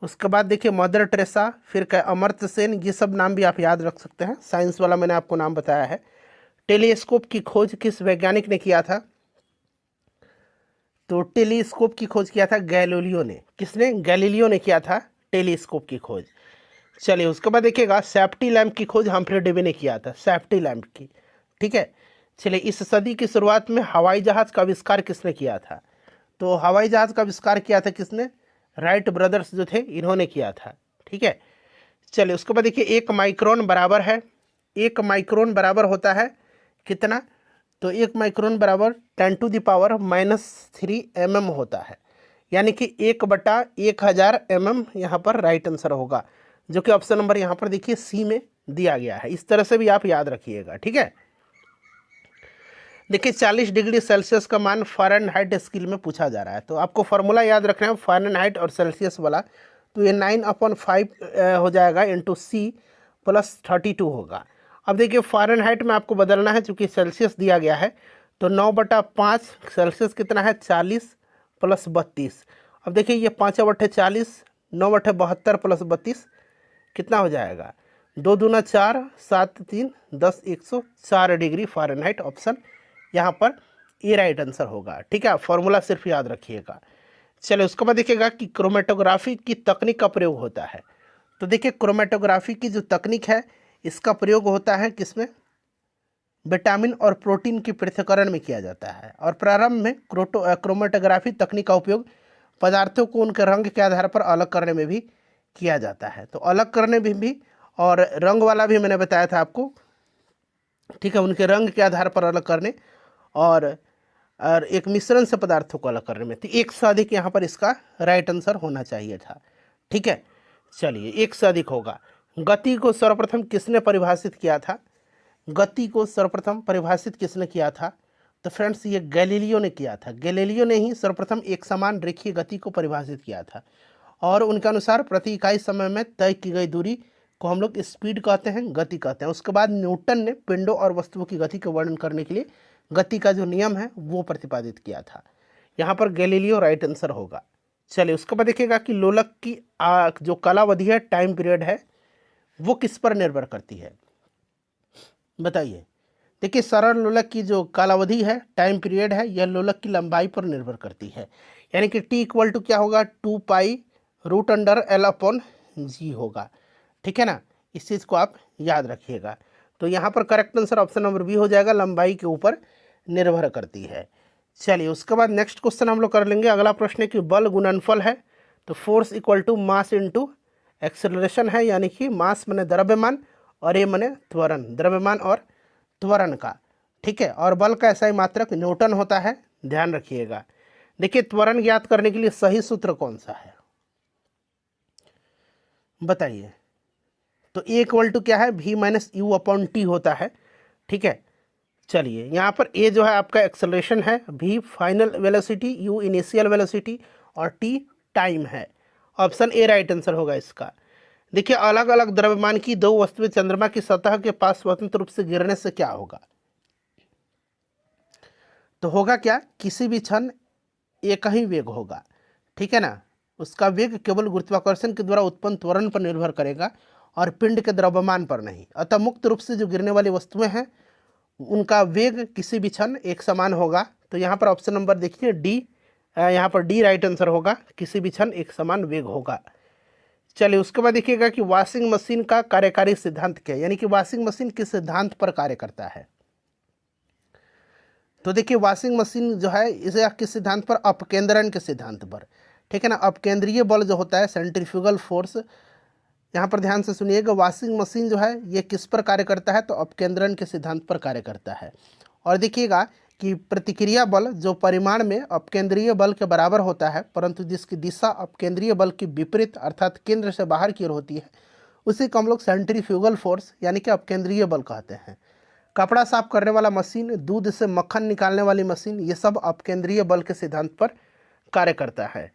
उसके बाद देखिए मदर टेरेसा, फिर अमर्त्य सेन, ये सब नाम भी आप याद रख सकते हैं, साइंस वाला मैंने आपको नाम बताया है। टेलीस्कोप की खोज किस वैज्ञानिक ने किया था? तो टेलीस्कोप की खोज किया था गैलीलियो ने। किसने? गैलीलियो ने किया था टेलीस्कोप की खोज। चलिए उसके बाद देखिएगा सेफ्टी लैंप की खोज हम्फ्री डेवी ने किया था, सेफ्टी लैंप की, ठीक है। चलिए इस सदी की शुरुआत में हवाई जहाज़ का आविष्कार किसने किया था? तो हवाई जहाज़ का आविष्कार किया था किसने? राइट ब्रदर्स जो थे इन्होंने किया था, ठीक है। चलिए उसके बाद देखिए 1 माइक्रोन बराबर है, 1 माइक्रोन बराबर होता है कितना? तो 1 माइक्रोन बराबर 10⁻³ mm होता है, यानी कि 1/1000 mm यहाँ पर राइट आंसर होगा, जो कि ऑप्शन नंबर यहाँ पर देखिए सी में दिया गया है। इस तरह से भी आप याद रखिएगा, ठीक है। देखिए 40 डिग्री सेल्सियस का मान फ़ारेनहाइट स्केल में पूछा जा रहा है, तो आपको फार्मूला याद रखना है फ़ारेनहाइट और सेल्सियस वाला। तो ये 9/5 हो जाएगा इंटू C + 32 होगा। अब देखिए फ़ारेनहाइट में आपको बदलना है, चूँकि सेल्सियस दिया गया है, तो 9/5 सेल्सियस कितना है? 40 + 32। अब देखिए ये 5/40, 9/72 + 32 कितना हो जाएगा? 2 दूना 4, 7 3 10, 104 डिग्री फ़ारेनहाइट। ऑप्शन यहाँ पर ए राइट आंसर होगा, ठीक है। फॉर्मूला सिर्फ याद रखिएगा। चलिए उसके बाद देखिएगा कि क्रोमेटोग्राफी की तकनीक का प्रयोग होता है। तो देखिए क्रोमेटोग्राफी की जो तकनीक है इसका प्रयोग होता है किसमें? विटामिन और प्रोटीन की पृथक्करण में किया जाता है। और प्रारंभ में क्रोमेटोग्राफी तकनीक का उपयोग पदार्थों को उनके रंग के आधार पर अलग करने में भी किया जाता है। तो अलग करने में भी, और रंग वाला भी मैंने बताया था आपको, ठीक है, उनके रंग के आधार पर अलग करने, और एक मिश्रण से पदार्थों को अलग करने में। तो 1 से अधिक यहाँ पर इसका राइट आंसर होना चाहिए था, ठीक है। चलिए 1 से अधिक होगा। गति को सर्वप्रथम किसने परिभाषित किया था? गति को सर्वप्रथम परिभाषित किसने किया था? तो फ्रेंड्स ये गैलीलियो ने किया था। गैलीलियो ने ही सर्वप्रथम एक समान रेखीय गति को परिभाषित किया था, और उनके अनुसार प्रति इकाई समय में तय की गई दूरी को हम लोग स्पीड कहते हैं, गति कहते हैं। उसके बाद न्यूटन ने पिंडों और वस्तुओं की गति का वर्णन करने के लिए गति का जो नियम है वो प्रतिपादित किया था। यहाँ पर गैलीलियो राइट आंसर होगा। चलिए उसके बाद देखिएगा कि लोलक की जो कालावधि है, टाइम पीरियड है, वो किस पर निर्भर करती है, बताइए। देखिए सरल लोलक की जो कालावधि है, टाइम पीरियड है, यह लोलक की लंबाई पर निर्भर करती है। यानी कि टी इक्वल टू क्या होगा, 2π√L/g होगा। ठीक है ना, इस चीज़ को आप याद रखिएगा। तो यहाँ पर correct answer option number B हो जाएगा, लंबाई के ऊपर निर्भर करती है। चलिए उसके बाद नेक्स्ट क्वेश्चन हम लोग कर लेंगे। अगला प्रश्न है कि बल गुणनफल है, तो force equal to mass into acceleration है, यानी कि मास माने द्रव्यमान और ये माने त्वरण, द्रव्यमान और त्वरण का। ठीक है, और बल का SI मात्रक न्यूटन होता है, ध्यान रखिएगा। देखिए त्वरण ज्ञात करने के लिए सही सूत्र कौन सा है, बताइए। तो ए इक्वल टू क्या है, V-U/T होता है। ठीक है, चलिए यहाँ पर ए जो है आपका एक्सेलरेशन है, V final velocity, U initial velocity और T टाइम है। ऑप्शन ए राइट आंसर होगा इसका। देखिए अलग अलग द्रव्यमान की दो वस्तुएं चंद्रमा की सतह के पास स्वतंत्र रूप से गिरने से क्या होगा, तो होगा क्या, किसी भी क्षण एक ही वेग होगा। ठीक है ना, उसका वेग केवल गुरुत्वाकर्षण के द्वारा उत्पन्न त्वरण पर निर्भर करेगा और पिंड के द्रव्यमान पर नहीं। अतः मुक्त रूप से जो गिरने वाली वस्तुएं हैं उनका वेग किसी भी क्षण एक समान होगा। तो यहाँ पर ऑप्शन नंबर देखिए डी, यहाँ पर डी राइट आंसर होगा, किसी भी क्षण एक समान वेग होगा। चलिए उसके बाद देखिएगा कि वॉशिंग मशीन का कार्यकारी सिद्धांत क्या है, यानी कि वॉशिंग मशीन किस सिद्धांत पर कार्य करता है। तो देखिए वॉशिंग मशीन जो है इसे किस सिद्धांत पर, अपकेंद्रण के सिद्धांत पर। ठीक है ना, अपकेंद्रीय बल जो होता है, सेंट्रीफ्यूगल फोर्स, यहाँ पर ध्यान से सुनिएगा, वॉशिंग मशीन जो है ये किस पर कार्य करता है, तो अपकेंद्रण के सिद्धांत पर कार्य करता है। और देखिएगा कि प्रतिक्रिया बल जो परिमाण में अपकेंद्रीय बल के बराबर होता है, परंतु जिसकी दिशा अपकेंद्रीय बल की विपरीत अर्थात केंद्र से बाहर की ओर होती है, उसी को हम लोग सेंट्रीफ्यूगल फोर्स यानी कि अपकेंद्रीय बल कहते हैं। कपड़ा साफ करने वाला मशीन, दूध से मक्खन निकालने वाली मशीन, ये सब अपकेंद्रीय बल के सिद्धांत पर कार्य करता है।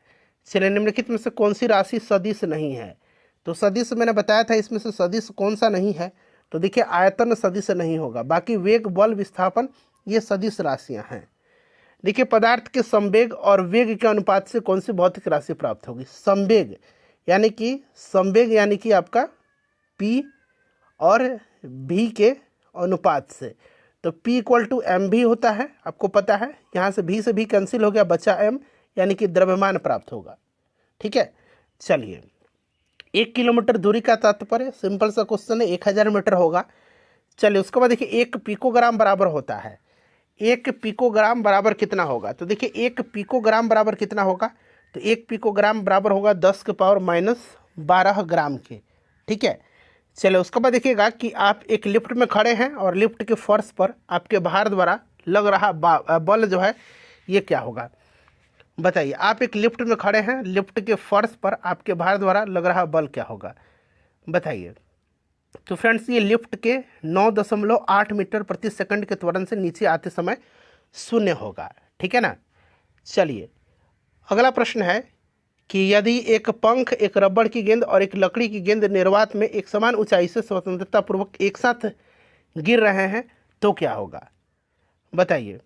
चलिए निम्नलिखित में से कौन सी राशि सदिश नहीं है, तो सदिश मैंने बताया था, इसमें से सदिश कौन सा नहीं है, तो देखिए आयतन सदिश नहीं होगा, बाकी वेग, बल, विस्थापन ये सदिश राशियां हैं। देखिए पदार्थ के संवेग और वेग के अनुपात से कौन सी भौतिक राशि प्राप्त होगी, संवेग यानी कि आपका P और V के अनुपात से। तो P इक्वल टू mv होता है, आपको पता है, यहाँ से V कैंसिल हो गया, बचा m, यानी कि द्रव्यमान प्राप्त होगा। ठीक है, चलिए 1 किलोमीटर दूरी का तात्पर्य, सिंपल सा क्वेश्चन है, 1000 मीटर होगा। चलिए उसके बाद देखिए 1 पिकोग्राम बराबर होता है, 1 पिकोग्राम बराबर कितना होगा, तो देखिए 1 पिकोग्राम बराबर कितना होगा, तो 1 पिकोग्राम बराबर होगा 10⁻12 ग्राम के। ठीक है, चलिए उसके बाद देखिएगा कि आप एक लिफ्ट में खड़े हैं और लिफ्ट के फर्श पर आपके भार द्वारा लग रहा बल जो है ये क्या होगा, बताइए। आप एक लिफ्ट में खड़े हैं, लिफ्ट के फर्श पर आपके भार द्वारा लग रहा बल क्या होगा, बताइए। तो फ्रेंड्स ये लिफ्ट के 9.8 मीटर प्रति सेकंड के त्वरण से नीचे आते समय 0 होगा। ठीक है ना, चलिए अगला प्रश्न है कि यदि एक पंख, एक रबड़ की गेंद और एक लकड़ी की गेंद निर्वात में एक समान ऊंचाई से स्वतंत्रता पूर्वक एक साथ गिर रहे हैं तो क्या होगा, बताइए।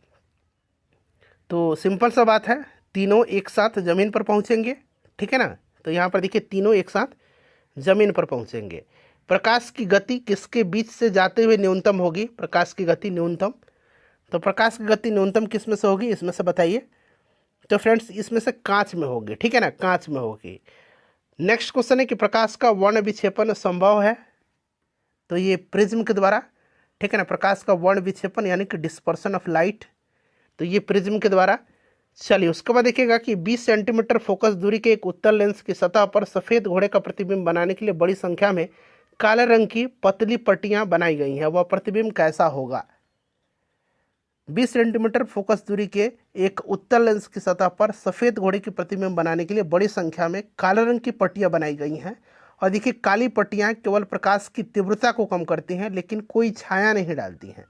तो सिंपल सा बात है, तीनों एक साथ ज़मीन पर पहुंचेंगे। ठीक है ना, तो यहाँ पर देखिए तीनों एक साथ ज़मीन पर पहुंचेंगे। प्रकाश की गति किसके बीच से जाते हुए न्यूनतम होगी, प्रकाश की गति न्यूनतम, तो प्रकाश की गति न्यूनतम किस में से होगी, इसमें से बताइए। तो फ्रेंड्स इसमें से कांच में होगी। ठीक है ना, कांच में होगी। नेक्स्ट क्वेश्चन है कि प्रकाश का वर्ण विक्षेपण संभव है, तो ये प्रिज्म के द्वारा। ठीक है ना, प्रकाश का वर्ण विक्षेपण यानी कि डिस्पर्सन ऑफ लाइट, तो ये प्रिज्म के द्वारा। चलिए उसके बाद देखिएगा कि 20 सेंटीमीटर फोकस दूरी के एक उत्तल लेंस की सतह पर सफ़ेद घोड़े का प्रतिबिंब बनाने के लिए बड़ी संख्या में काले रंग की पतली पट्टियां बनाई गई हैं, वह प्रतिबिंब कैसा होगा। 20 सेंटीमीटर फोकस दूरी के एक उत्तल लेंस की सतह पर सफ़ेद घोड़े की प्रतिबिंब बनाने के लिए बड़ी संख्या में काले रंग की पट्टियां बनाई गई हैं। और देखिए काली पट्टियां केवल प्रकाश की तीव्रता को कम करती हैं, लेकिन कोई छाया नहीं डालती हैं,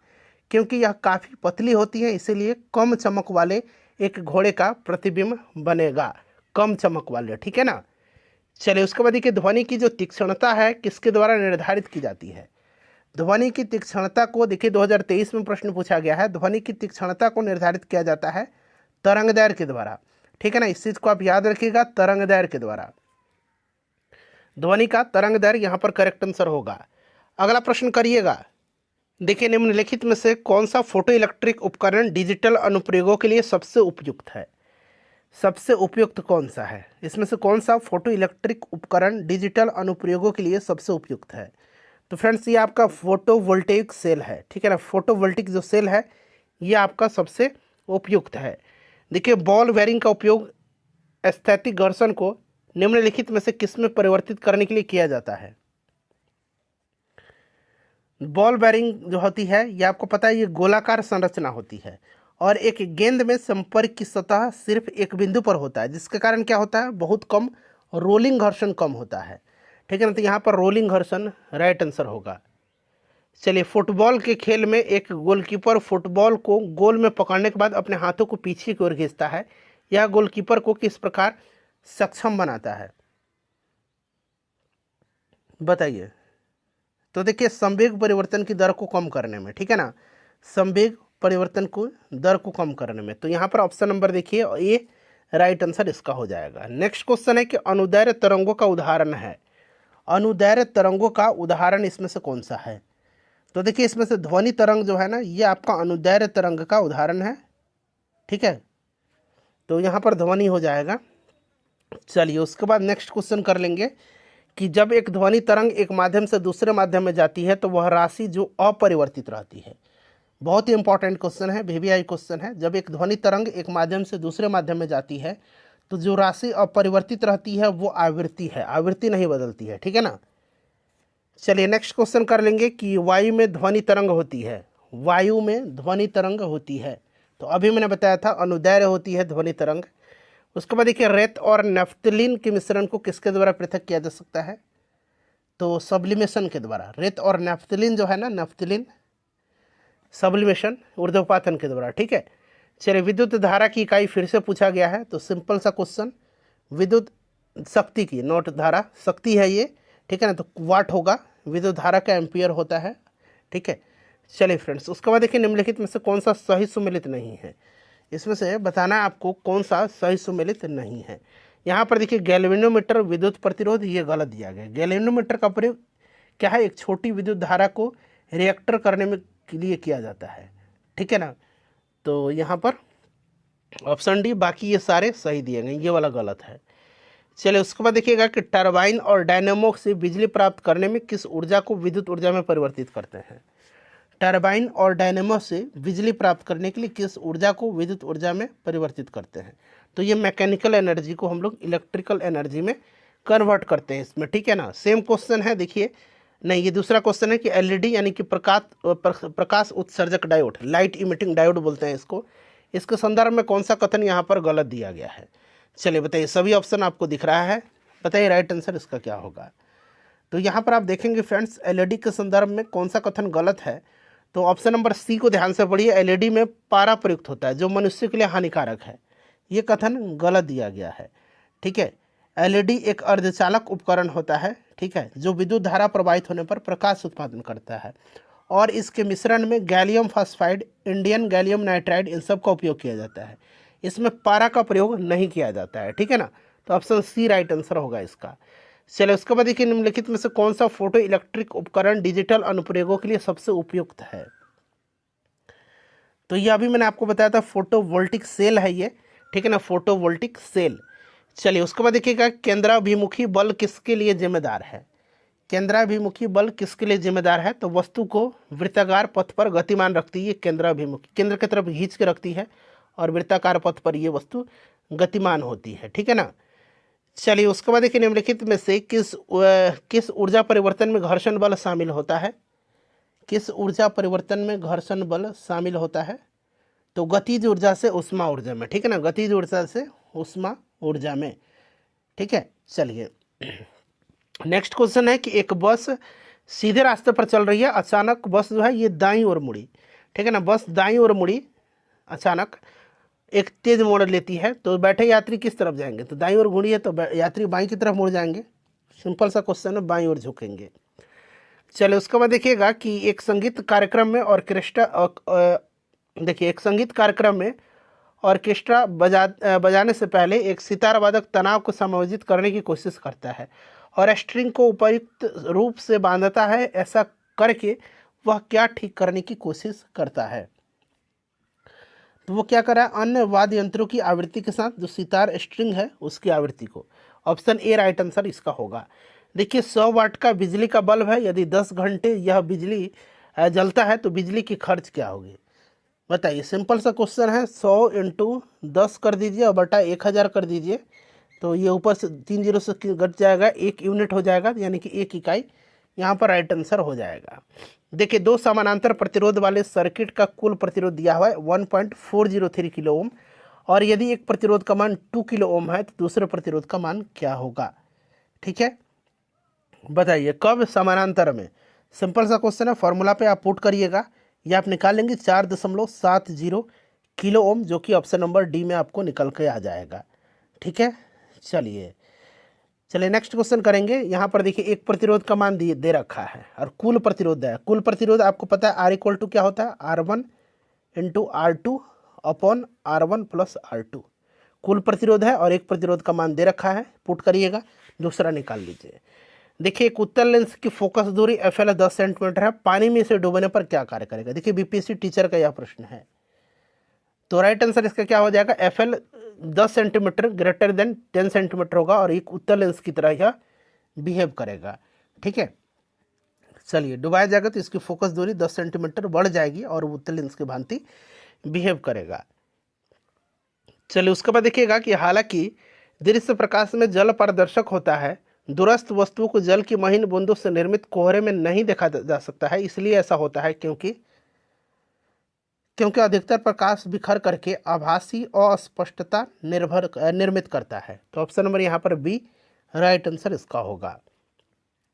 क्योंकि यह काफ़ी पतली होती हैं, इसीलिए कम चमक वाले एक घोड़े का प्रतिबिंब बनेगा, कम चमक वाले। ठीक है ना, चलिए उसके बाद देखिए ध्वनि की जो तीक्ष्णता है किसके द्वारा निर्धारित की जाती है। ध्वनि की तीक्ष्णता को देखिए 2023 में प्रश्न पूछा गया है, ध्वनि की तीक्ष्णता को निर्धारित किया जाता है तरंग दैर्घ्य के द्वारा, ठीक है ना, इस चीज को आप याद रखिएगा, तरंग दैर्घ्य के द्वारा। ध्वनि का तरंग दैर्घ्य यहाँ पर करेक्ट आंसर होगा। अगला प्रश्न करिएगा, देखिए निम्नलिखित में से कौन सा फोटो इलेक्ट्रिक उपकरण डिजिटल अनुप्रयोगों के लिए सबसे उपयुक्त है? सबसे उपयुक्त कौन सा है? इसमें से कौन सा फोटो इलेक्ट्रिक उपकरण डिजिटल अनुप्रयोगों के लिए सबसे उपयुक्त है? तो फ्रेंड्स ये आपका फोटोवोल्टेइक सेल है, ठीक है ना, फोटोवोल्टिक जो सेल है ये आपका सबसे उपयुक्त है। देखिए बॉल बेयरिंग का उपयोग स्थैतिक घर्षण को निम्नलिखित में से किस में परिवर्तित करने के लिए किया जाता है? बॉल बेयरिंग जो होती है ये आपको पता है ये गोलाकार संरचना होती है और एक गेंद में संपर्क की सतह सिर्फ एक बिंदु पर होता है, जिसके कारण क्या होता है, बहुत कम रोलिंग घर्षण कम होता है, ठीक है ना। तो यहाँ पर रोलिंग घर्षण राइट आंसर होगा। चलिए फुटबॉल के खेल में एक गोलकीपर फुटबॉल को गोल में पकड़ने के बाद अपने हाथों को पीछे की ओर खींचता है, यह गोलकीपर को किस प्रकार सक्षम बनाता है? बताइए। तो देखिए संवेग परिवर्तन की दर को कम करने में, ठीक है ना, संवेग परिवर्तन को दर को कम करने में। तो यहाँ पर ऑप्शन नंबर देखिए ये राइट आंसर इसका हो जाएगा। नेक्स्ट क्वेश्चन है कि अनुदैर्घ्य तरंगों का उदाहरण है, अनुदैर्घ्य तरंगों का उदाहरण इसमें से कौन सा है? तो देखिए इसमें से ध्वनि तरंग जो है ना ये आपका अनुदैर्घ्य तरंग का उदाहरण है, ठीक है, तो यहाँ पर ध्वनि हो जाएगा। चलिए उसके बाद नेक्स्ट क्वेश्चन कर लेंगे कि जब एक ध्वनि तरंग एक माध्यम से दूसरे माध्यम में जाती है तो वह राशि जो अपरिवर्तित रहती है, बहुत ही इंपॉर्टेंट क्वेश्चन है, वीवीआई क्वेश्चन है। जब एक ध्वनि तरंग एक माध्यम से दूसरे माध्यम में जाती है तो जो राशि अपरिवर्तित रहती है वो आवृत्ति है, आवृत्ति नहीं बदलती है, ठीक है ना। चलिए नेक्स्ट क्वेश्चन कर लेंगे कि वायु में ध्वनि तरंग होती है, वायु में ध्वनि तरंग होती है, तो अभी मैंने बताया था अनुदैर्घ्य होती है ध्वनि तरंग। उसके बाद देखिए रेत और नेफ्थलीन के मिश्रण को किसके द्वारा पृथक किया जा सकता है? तो सब्लिमेशन के द्वारा। रेत और नेफ्थलीन जो है ना, नेफ्थलीन सब्लिमेशन ऊर्ध्वपातन के द्वारा, ठीक है। चलिए विद्युत धारा की इकाई फिर से पूछा गया है, तो सिंपल सा क्वेश्चन, विद्युत शक्ति की, नोट धारा, शक्ति है ये, ठीक है ना, तो वाट होगा, विद्युत धारा का एम्पियर होता है, ठीक है। चलिए फ्रेंड्स उसके बाद देखिए निम्नलिखित में से कौन सा सही सुमेलित नहीं है? इसमें से बताना है आपको कौन सा सही सुमेलित नहीं है। यहाँ पर देखिए गैल्वेनोमीटर विद्युत प्रतिरोध ये गलत दिया गया। गैल्वेनोमीटर का प्रयोग क्या है, एक छोटी विद्युत धारा को रिएक्टर करने में के लिए किया जाता है, ठीक है ना। तो यहाँ पर ऑप्शन डी, बाकी ये सारे सही दिए गए, ये वाला गलत है। चलिए उसके बाद देखिएगा कि टरबाइन और डायनेमो से बिजली प्राप्त करने में किस ऊर्जा को विद्युत ऊर्जा में परिवर्तित करते हैं? टरबाइन और डायनेमो से बिजली प्राप्त करने के लिए किस ऊर्जा को विद्युत ऊर्जा में परिवर्तित करते हैं? तो ये मैकेनिकल एनर्जी को हम लोग इलेक्ट्रिकल एनर्जी में कन्वर्ट करते हैं इसमें, ठीक है ना। सेम क्वेश्चन है, देखिए नहीं ये दूसरा क्वेश्चन है कि एलईडी यानी कि प्रकाश उत्सर्जक डायोड, लाइट इमिटिंग डायोड बोलते हैं इसको, इसके संदर्भ में कौन सा कथन यहाँ पर गलत दिया गया है? चलिए बताइए, सभी ऑप्शन आपको दिख रहा है, बताइए राइट आंसर इसका क्या होगा। तो यहाँ पर आप देखेंगे फ्रेंड्स एलईडी के संदर्भ में कौन सा कथन गलत है, तो ऑप्शन नंबर सी को ध्यान से पढ़िए, एलईडी में पारा प्रयुक्त होता है जो मनुष्य के लिए हानिकारक है, ये कथन गलत दिया गया है, ठीक है। एलईडी एक अर्धचालक उपकरण होता है, ठीक है, जो विद्युत धारा प्रवाहित होने पर प्रकाश उत्पादन करता है और इसके मिश्रण में gallium phosphide, indium gallium nitride, इन सब का उपयोग किया जाता है, इसमें पारा का प्रयोग नहीं किया जाता है, ठीक है ना। तो ऑप्शन सी राइट आंसर होगा इसका। चलिए उसके बाद देखिए निम्नलिखित में से कौन सा फोटो इलेक्ट्रिक उपकरण डिजिटल अनुप्रयोगों के लिए सबसे उपयुक्त है? तो ये अभी मैंने आपको बताया था फोटोवोल्टिक सेल है ये, ठीक है ना, फोटोवोल्टिक सेल। चलिए उसके बाद देखिएगा केंद्राभिमुखी बल किसके लिए जिम्मेदार है? केंद्राभिमुखी बल किसके लिए जिम्मेदार है? तो वस्तु को वृत्ताकार पथ पर गतिमान रखती है केंद्राभिमुखी, केंद्र की तरफ खींच के रखती है और वृत्ताकार पथ पर ये वस्तु गतिमान होती है, ठीक है ना। चलिए उसके बाद देखिए निम्नलिखित में से किस ऊर्जा परिवर्तन में घर्षण बल शामिल होता है? किस ऊर्जा परिवर्तन में घर्षण बल शामिल होता है? तो गतिज ऊर्जा से ऊष्मा ऊर्जा में, ठीक है ना, गतिज ऊर्जा से ऊष्मा ऊर्जा में, ठीक है। चलिए नेक्स्ट क्वेश्चन है कि एक बस सीधे रास्ते पर चल रही है, अचानक बस जो है ये दाईं ओर मुड़ी, ठीक है ना, बस दाईं ओर मुड़ी, अचानक एक तेज मोड़ लेती है, तो बैठे यात्री किस तरफ जाएंगे? तो दाईं ओर मुड़ी है तो यात्री बाईं की तरफ मुड़ जाएंगे, सिंपल सा क्वेश्चन है, बाईं ओर झुकेंगे। चलिए उसके बाद देखिएगा कि एक संगीत कार्यक्रम में ऑर्केस्ट्रा, देखिए एक संगीत कार्यक्रम में ऑर्केस्ट्रा बजाने से पहले एक सितार वादक तनाव को समायोजित करने की कोशिश करता है और स्ट्रिंग को उपयुक्त रूप से बांधता है। ऐसा करके वह क्या ठीक करने की कोशिश करता है? तो वो क्या कर रहा है, अन्य वाद्य यंत्रों की आवृत्ति के साथ जो सितार स्ट्रिंग है उसकी आवृत्ति को। ऑप्शन ए राइट आंसर इसका होगा। देखिए 100 वाट का बिजली का बल्ब है, यदि 10 घंटे यह बिजली जलता है तो बिजली की खर्च क्या होगी? बताइए, सिंपल सा क्वेश्चन है। 100 इंटू 10 कर दीजिए और बटा 1000 कर दीजिए, तो ये ऊपर से 3 जीरो से घट जाएगा, 1 यूनिट हो जाएगा, यानी कि 1 इकाई यहाँ पर राइट आंसर हो जाएगा। देखिए, दो समानांतर प्रतिरोध वाले सर्किट का कुल प्रतिरोध दिया हुआ है 1.403 किलो ओम, और यदि एक प्रतिरोध का मान 2 किलो ओम है तो दूसरे प्रतिरोध का मान क्या होगा? ठीक है, बताइए कब समानांतर में। सिंपल सा क्वेश्चन है, फॉर्मूला पे आप पुट करिएगा, ये आप निकाल लेंगे 4.70 किलो ओम, जो कि ऑप्शन नंबर डी में आपको निकल के आ जाएगा। ठीक है, चलिए नेक्स्ट क्वेश्चन करेंगे। यहाँ पर देखिए एक प्रतिरोध का मान दे रखा है और कुल प्रतिरोध है। कुल प्रतिरोध आपको पता है आर इक्वल टू क्या होता है, R1 into R2 upon R1 plus R2। कुल प्रतिरोध है और एक प्रतिरोध का मान दे रखा है, पुट करिएगा, दूसरा निकाल लीजिए। देखिए एक उत्तल लेंस की फोकस दूरी FL 10 सेंटीमीटर है, पानी में इसे डुबाने पर क्या कार्य करेगा? देखिए बीपीएससी टीचर का यह प्रश्न है, तो राइट आंसर इसका क्या हो जाएगा, FL 10 centimetre greater than 10 centimetre होगा और एक उत्तल लेंस की तरह यह बिहेव करेगा। ठीक है, चलिए डुबाया जाएगा तो इसकी फोकस दूरी 10 सेंटीमीटर बढ़ जाएगी और उत्तल लेंस की भांति बिहेव करेगा। चलिए उसके बाद देखिएगा कि हालांकि दृश्य प्रकाश में जल पारदर्शक होता है, दूरस्थ वस्तुओं को जल की महीन बूंदों से निर्मित कोहरे में नहीं देखा जा सकता है। इसलिए ऐसा होता है क्योंकि अधिकतर प्रकाश बिखर करके आभासी अस्पष्टता निर्मित करता है। तो ऑप्शन नंबर यहाँ पर बी राइट आंसर इसका होगा।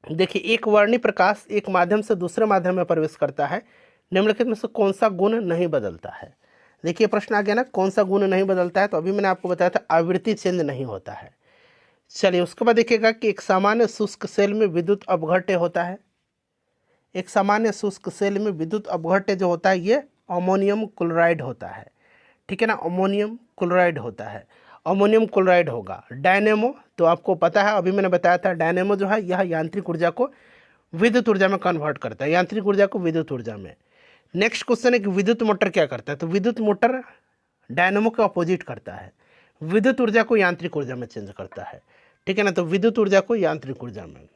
देखिए एक वर्णी प्रकाश एक माध्यम से दूसरे माध्यम में प्रवेश करता है, निम्नलिखित में से कौन सा गुण नहीं बदलता है? देखिए प्रश्न आ गया ना, कौन सा गुण नहीं बदलता है, तो अभी मैंने आपको बताया था आवृत्ति चेंज नहीं होता है। चलिए उसके बाद देखिएगा कि एक सामान्य शुष्क सेल में विद्युत अपघट्य होता है। एक सामान्य शुष्क सेल में विद्युत अपघट्य जो होता है ये अमोनियम क्लोराइड होता है। ठीक है ना, अमोनियम क्लोराइड होता है, अमोनियम क्लोराइड होगा। डायनेमो तो आपको पता है, अभी मैंने बताया था, डायनेमो जो है यह यांत्रिक ऊर्जा को विद्युत ऊर्जा में कन्वर्ट करता है, यांत्रिक ऊर्जा को विद्युत ऊर्जा में। नेक्स्ट क्वेश्चन है कि विद्युत मोटर क्या करता है? तो विद्युत मोटर डायनेमो के अपोजिट करता है, विद्युत ऊर्जा को यांत्रिक ऊर्जा में चेंज करता है। ठीक है ना, तो विद्युत ऊर्जा को यांत्रिक ऊर्जा में।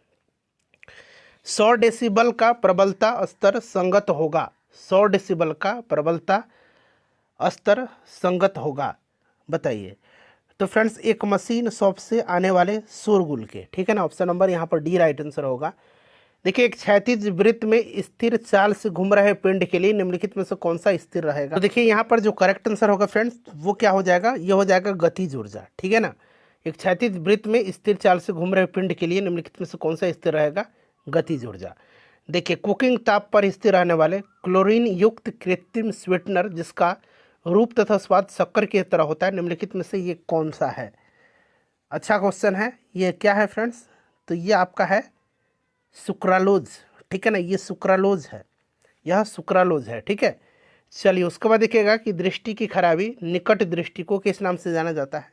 100 डेसिबल का प्रबलता स्तर संगत होगा, 100 डेसिबल का प्रबलता स्तर संगत होगा, बताइए। तो फ्रेंड्स एक मशीन शॉप से आने वाले शोरगुल के, ठीक है ना, ऑप्शन नंबर यहाँ पर डी राइट आंसर होगा। देखिए एक क्षैतिज वृत्त में स्थिर चाल से घूम रहे पिंड के लिए निम्नलिखित में से कौन सा स्थिर रहेगा? तो देखिए यहाँ पर जो करेक्ट आंसर होगा फ्रेंड्स वो क्या हो जाएगा, ये हो जाएगा गतिज ऊर्जा। ठीक है ना, एक क्षैतिज वृत्त में स्थिर चाल से घूम रहे पिंड के लिए निम्नलिखित में से कौन सा स्थिर रहेगा? गतिज ऊर्जा। देखिए कुकिंग ताप पर स्थिर रहने वाले क्लोरीन युक्त कृत्रिम स्वीटनर जिसका रूप तथा स्वाद शक्कर की तरह होता है, निम्नलिखित में से ये कौन सा है? अच्छा क्वेश्चन है, ये क्या है फ्रेंड्स? तो ये आपका है सुक्रालोज। ठीक है ना, ये सुक्रालोज है, यह सुक्रालोज है। ठीक है, चलिए उसके बाद देखिएगा कि दृष्टि की खराबी, निकट दृष्टि को किस नाम से जाना जाता है?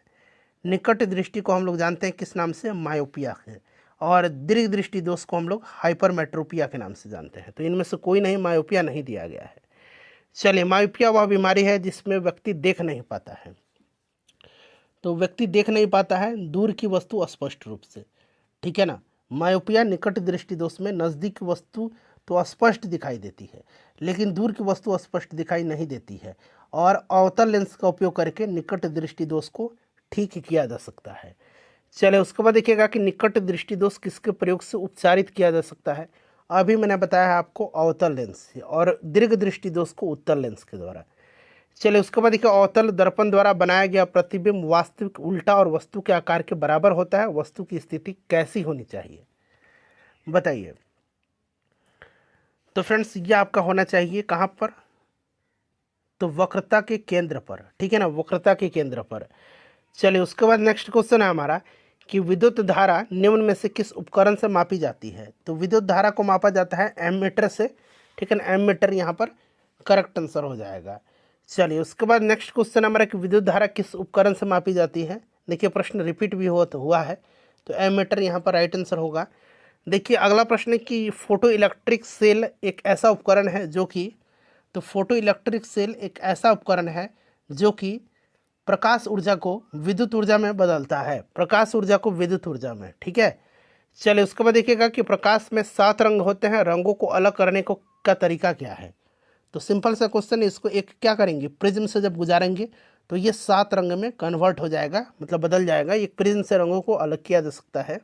निकट दृष्टि को हम लोग जानते हैं किस नाम से? मायोपिया है। और दीर्घ दृष्टि दोष को हम लोग हाइपरमेट्रोपिया के नाम से जानते हैं। तो इनमें से कोई नहीं, मायोपिया नहीं दिया गया है। चलिए मायोपिया वह बीमारी है जिसमें व्यक्ति देख नहीं पाता है। तो व्यक्ति देख नहीं पाता है दूर की वस्तु स्पष्ट रूप से। ठीक है ना, मायोपिया निकट दृष्टि दोष में नज़दीक की वस्तु तो स्पष्ट दिखाई देती है लेकिन दूर की वस्तु स्पष्ट दिखाई नहीं देती है, और अवतल लेंस का उपयोग करके निकट दृष्टि दोष को ठीक किया जा सकता है। चलिए उसके बाद देखिएगा कि निकट दृष्टि दोष किसके प्रयोग से उपचारित किया जा सकता है? अभी मैंने बताया है आपको अवतल लेंस से, और दीर्घ दृष्टि दोष को उत्तल लेंस के द्वारा। चलिए उसके बाद देखिए अवतल दर्पण द्वारा बनाया गया प्रतिबिंब वास्तविक उल्टा और वस्तु के आकार के बराबर होता है, वस्तु की स्थिति कैसी होनी चाहिए? बताइए। तो फ्रेंड्स ये आपका होना चाहिए कहाँ पर? तो वक्रता के केंद्र पर। ठीक है ना, वक्रता के केंद्र पर। चलिए उसके बाद नेक्स्ट क्वेश्चन है हमारा कि विद्युत धारा निम्न में से किस उपकरण से मापी जाती है? तो विद्युत धारा को मापा जाता है एमीटर से। ठीक है ना, एमीटर यहाँ पर करेक्ट आंसर हो जाएगा। चलिए उसके बाद नेक्स्ट क्वेश्चन हमारा कि विद्युत धारा किस उपकरण से मापी जाती है। देखिए प्रश्न रिपीट भी हुआ है, तो एमीटर यहाँ पर राइट आंसर होगा। देखिए अगला प्रश्न है कि फोटो इलेक्ट्रिक सेल एक ऐसा उपकरण है जो कि, तो फोटो इलेक्ट्रिक सेल एक ऐसा उपकरण है जो कि प्रकाश ऊर्जा को विद्युत ऊर्जा में बदलता है, प्रकाश ऊर्जा को विद्युत ऊर्जा में, ठीक है। चलिए उसके बाद देखिएगा कि प्रकाश में 7 रंग होते हैं, रंगों को अलग करने को का तरीका क्या है। तो सिंपल सा क्वेश्चन है, इसको एक क्या करेंगे, प्रिज्म से जब गुजारेंगे तो ये 7 रंग में कन्वर्ट हो जाएगा, मतलब बदल जाएगा। एक प्रिज्म से रंगों को अलग किया जा सकता है।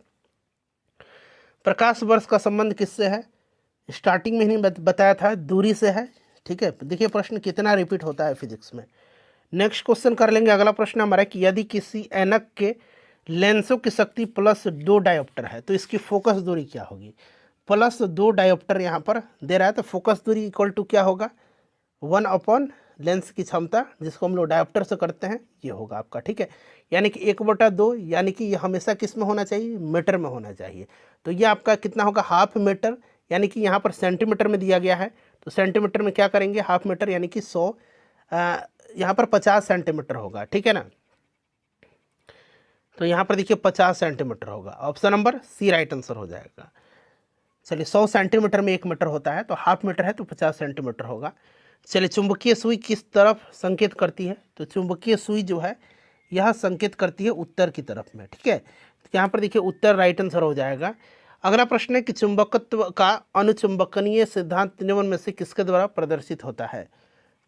प्रकाश वर्ष का संबंध किससे है, स्टार्टिंग में ही बताया था, दूरी से है, ठीक है। देखिए प्रश्न कितना रिपीट होता है फिजिक्स में। नेक्स्ट क्वेश्चन कर लेंगे। अगला प्रश्न हमारा कि यदि किसी ऐनक के लेंसों की शक्ति +2 डायोप्टर है तो इसकी फोकस दूरी क्या होगी। +2 डायोप्टर यहाँ पर दे रहा है, तो फोकस दूरी इक्वल टू क्या होगा, 1/, लेंस की क्षमता जिसको हम लोग डायोप्टर से करते हैं, ये होगा आपका, ठीक है। यानी कि 1/2, यानी कि ये हमेशा किस में होना चाहिए, मीटर में होना चाहिए। तो ये आपका कितना होगा, ½ मीटर, यानी कि यहाँ पर सेंटीमीटर में दिया गया है, तो सेंटीमीटर में क्या करेंगे, ½ मीटर, यानी कि 100, यहाँ पर 50 सेंटीमीटर होगा, ठीक है ना। तो यहाँ पर देखिए 50 सेंटीमीटर होगा, option number C right answer हो जाएगा। चलिए 100 सेंटीमीटर में 1 मीटर होता है, तो ½ मीटर है तो 50 सेंटीमीटर होगा। चलिए चुंबकीय सुई किस तरफ संकेत करती है, तो चुंबकीय सुई जो है यह संकेत करती है उत्तर की तरफ में, ठीक है। तो यहाँ पर देखिए उत्तर राइट आंसर हो जाएगा। अगला प्रश्न है कि चुंबकत्व का अनुचुंबकनीय सिद्धांत निम्न में से किसके द्वारा प्रदर्शित होता है।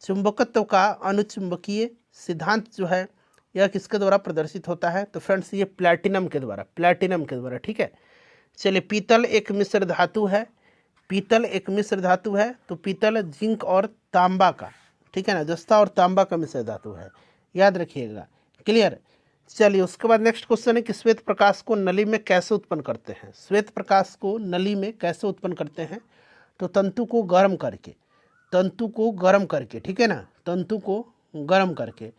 चुंबकत्व का अनुचुंबकीय सिद्धांत जो है यह किसके द्वारा प्रदर्शित होता है, तो फ्रेंड्स ये प्लैटिनम के द्वारा, ठीक है। चलिए पीतल एक मिश्र धातु है, पीतल एक मिश्र धातु है, तो पीतल जिंक और तांबा का, ठीक है ना, जस्ता और तांबा का मिश्र धातु है, याद रखिएगा, क्लियर। चलिए उसके बाद नेक्स्ट क्वेश्चन है कि श्वेत प्रकाश को नली में कैसे उत्पन्न करते हैं। श्वेत प्रकाश को नली में कैसे उत्पन्न करते हैं, तो तंतु को गर्म करके, ठीक है ना, तंतु को गर्म करके।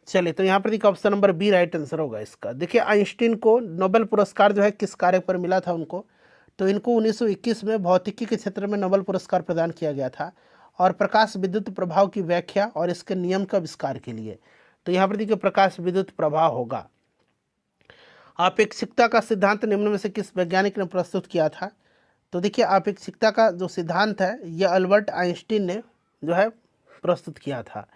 चलिए तो यहाँ पर देखिए option number B right answer होगा इसका। देखिए आइंस्टीन को नोबेल पुरस्कार जो है किस कार्य पर मिला था उनको, तो इनको 1921 में भौतिकी के क्षेत्र में नोबेल पुरस्कार प्रदान किया गया था, और प्रकाश विद्युत प्रभाव की व्याख्या और इसके नियम का आविष्कार के लिए। तो यहाँ पर देखिए प्रकाश विद्युत प्रभाव होगा। आपेक्षिकता का सिद्धांत निम्न में से किस वैज्ञानिक ने प्रस्तुत किया था, तो देखिए आपेक्षिकता का जो सिद्धांत है यह अल्बर्ट आइंस्टीन ने जो है प्रस्तुत किया था।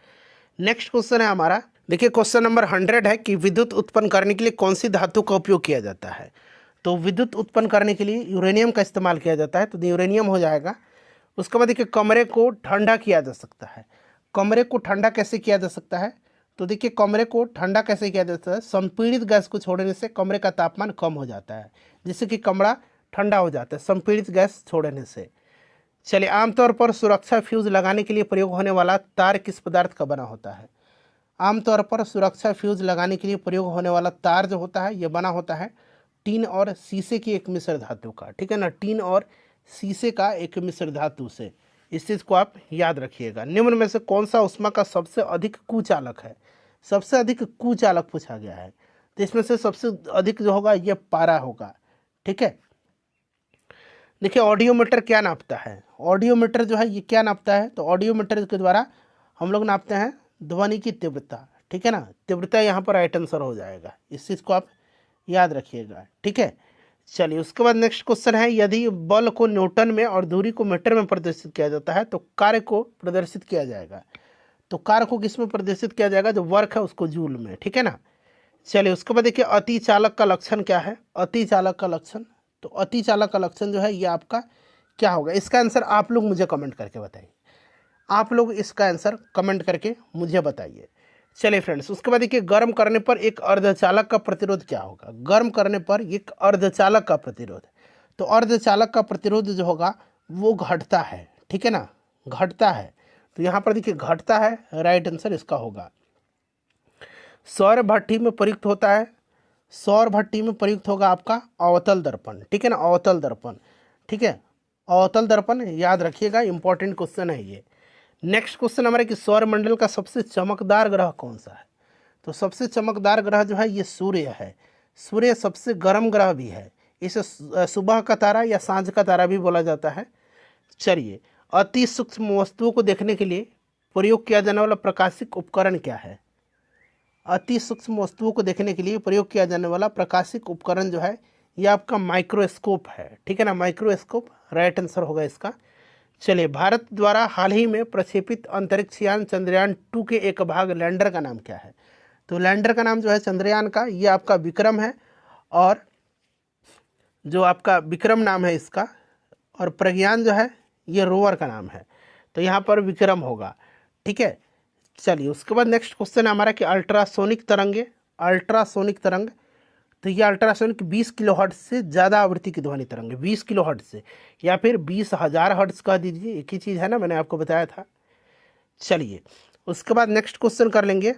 नेक्स्ट क्वेश्चन है हमारा, देखिए क्वेश्चन नंबर 100 है कि विद्युत उत्पन्न करने के लिए कौन सी धातु का उपयोग किया जाता है। तो विद्युत उत्पन्न करने के लिए यूरेनियम का इस्तेमाल किया जाता है, तो यूरेनियम हो जाएगा। उसके बाद देखिए कमरे को ठंडा किया जा सकता है। कमरे को ठंडा कैसे किया जा सकता है, तो देखिए कमरे को ठंडा कैसे किया जाता है, संपीड़ित गैस को छोड़ने से कमरे का तापमान कम हो जाता है, जिससे कि कमरा ठंडा हो जाता है संपीड़ित गैस छोड़ने से। चलिए आमतौर पर सुरक्षा फ्यूज लगाने के लिए प्रयोग होने वाला तार किस पदार्थ का बना होता है। आमतौर पर सुरक्षा फ्यूज लगाने के लिए प्रयोग होने वाला तार जो होता है यह बना होता है टीन और शीशे की एक मिश्र धातु का, ठीक है ना, टीन और शीशे का एक मिश्र धातु से। इस चीज़ को आप याद रखिएगा। निम्न में से कौन सा ऊष्मा का सबसे अधिक कुचालक है, सबसे अधिक कुचालक पूछा गया है, तो इसमें से सबसे अधिक जो होगा ये पारा होगा, ठीक है। देखिए ऑडियोमीटर क्या नापता है, ऑडियोमीटर जो है ये क्या नापता है, तो ऑडियोमीटर के द्वारा हम लोग नापते हैं ध्वनि की तीव्रता, ठीक है ना, तीव्रता यहाँ पर राइट आंसर हो जाएगा। इस चीज़ को आप याद रखिएगा, ठीक है। चलिए उसके बाद नेक्स्ट क्वेश्चन है, यदि बल को न्यूटन में और दूरी को मीटर में प्रदर्शित किया जाता है तो कार्य को प्रदर्शित किया जाएगा, तो कार्य को किस में प्रदर्शित किया जाएगा, जो वर्क है उसको जूल में, ठीक है ना। चलिए उसके बाद देखिए अति चालक का लक्षण क्या है, अति चालक का लक्षण, तो अति चालक का लक्षण जो है ये आपका क्या होगा, इसका आंसर आप लोग मुझे कमेंट करके बताइए, आप लोग इसका आंसर कमेंट करके मुझे बताइए। चलिए फ्रेंड्स उसके बाद देखिए गर्म करने पर एक अर्धचालक का प्रतिरोध क्या होगा, गर्म करने पर एक अर्धचालक का प्रतिरोध, तो अर्धचालक का प्रतिरोध जो होगा वो घटता है, ठीक है ना, घटता है। तो यहाँ पर देखिए घटता है, राइट आंसर इसका होगा। सौर भट्ठी में प्रयुक्त होता है, सौर भट्ठी में प्रयुक्त होगा आपका अवतल दर्पण, ठीक है ना, अवतल दर्पण, ठीक है, अवतल दर्पण याद रखिएगा, इंपॉर्टेंट क्वेश्चन है ये। नेक्स्ट क्वेश्चन हमारे कि सौरमंडल का सबसे चमकदार ग्रह कौन सा है, तो सबसे चमकदार ग्रह जो है ये सूर्य है। सूर्य सबसे गर्म ग्रह भी है, इसे सुबह का तारा या सांझ का तारा भी बोला जाता है। चलिए अति सूक्ष्म वस्तुओं को देखने के लिए प्रयोग किया जाने वाला प्रकाशिक उपकरण क्या है? अति सूक्ष्म वस्तुओं को देखने के लिए प्रयोग किया जाने वाला प्रकाशिक उपकरण जो है ये आपका माइक्रोस्कोप है, ठीक है ना, माइक्रोस्कोप राइट आंसर होगा इसका। चलिए, भारत द्वारा हाल ही में प्रक्षेपित अंतरिक्ष यान चंद्रयान 2 के एक भाग लैंडर का नाम क्या है? तो लैंडर का नाम जो है चंद्रयान का ये आपका विक्रम है, और जो आपका विक्रम नाम है इसका, और प्रज्ञान जो है ये रोवर का नाम है, तो यहाँ पर विक्रम होगा, ठीक है। चलिए, उसके बाद नेक्स्ट क्वेश्चन है हमारा कि अल्ट्रासोनिक तरंगे, अल्ट्रासोनिक तरंग, तो ये अल्ट्रासोनिक 20 किलोहर्ट्ज से ज़्यादा आवृत्ति की ध्वनि तरंग है, 20 किलोहर्ट्ज से, या फिर 20,000 हर्ट्ज कह दीजिए, एक ही चीज़ है ना, मैंने आपको बताया था। चलिए, उसके बाद नेक्स्ट क्वेश्चन कर लेंगे।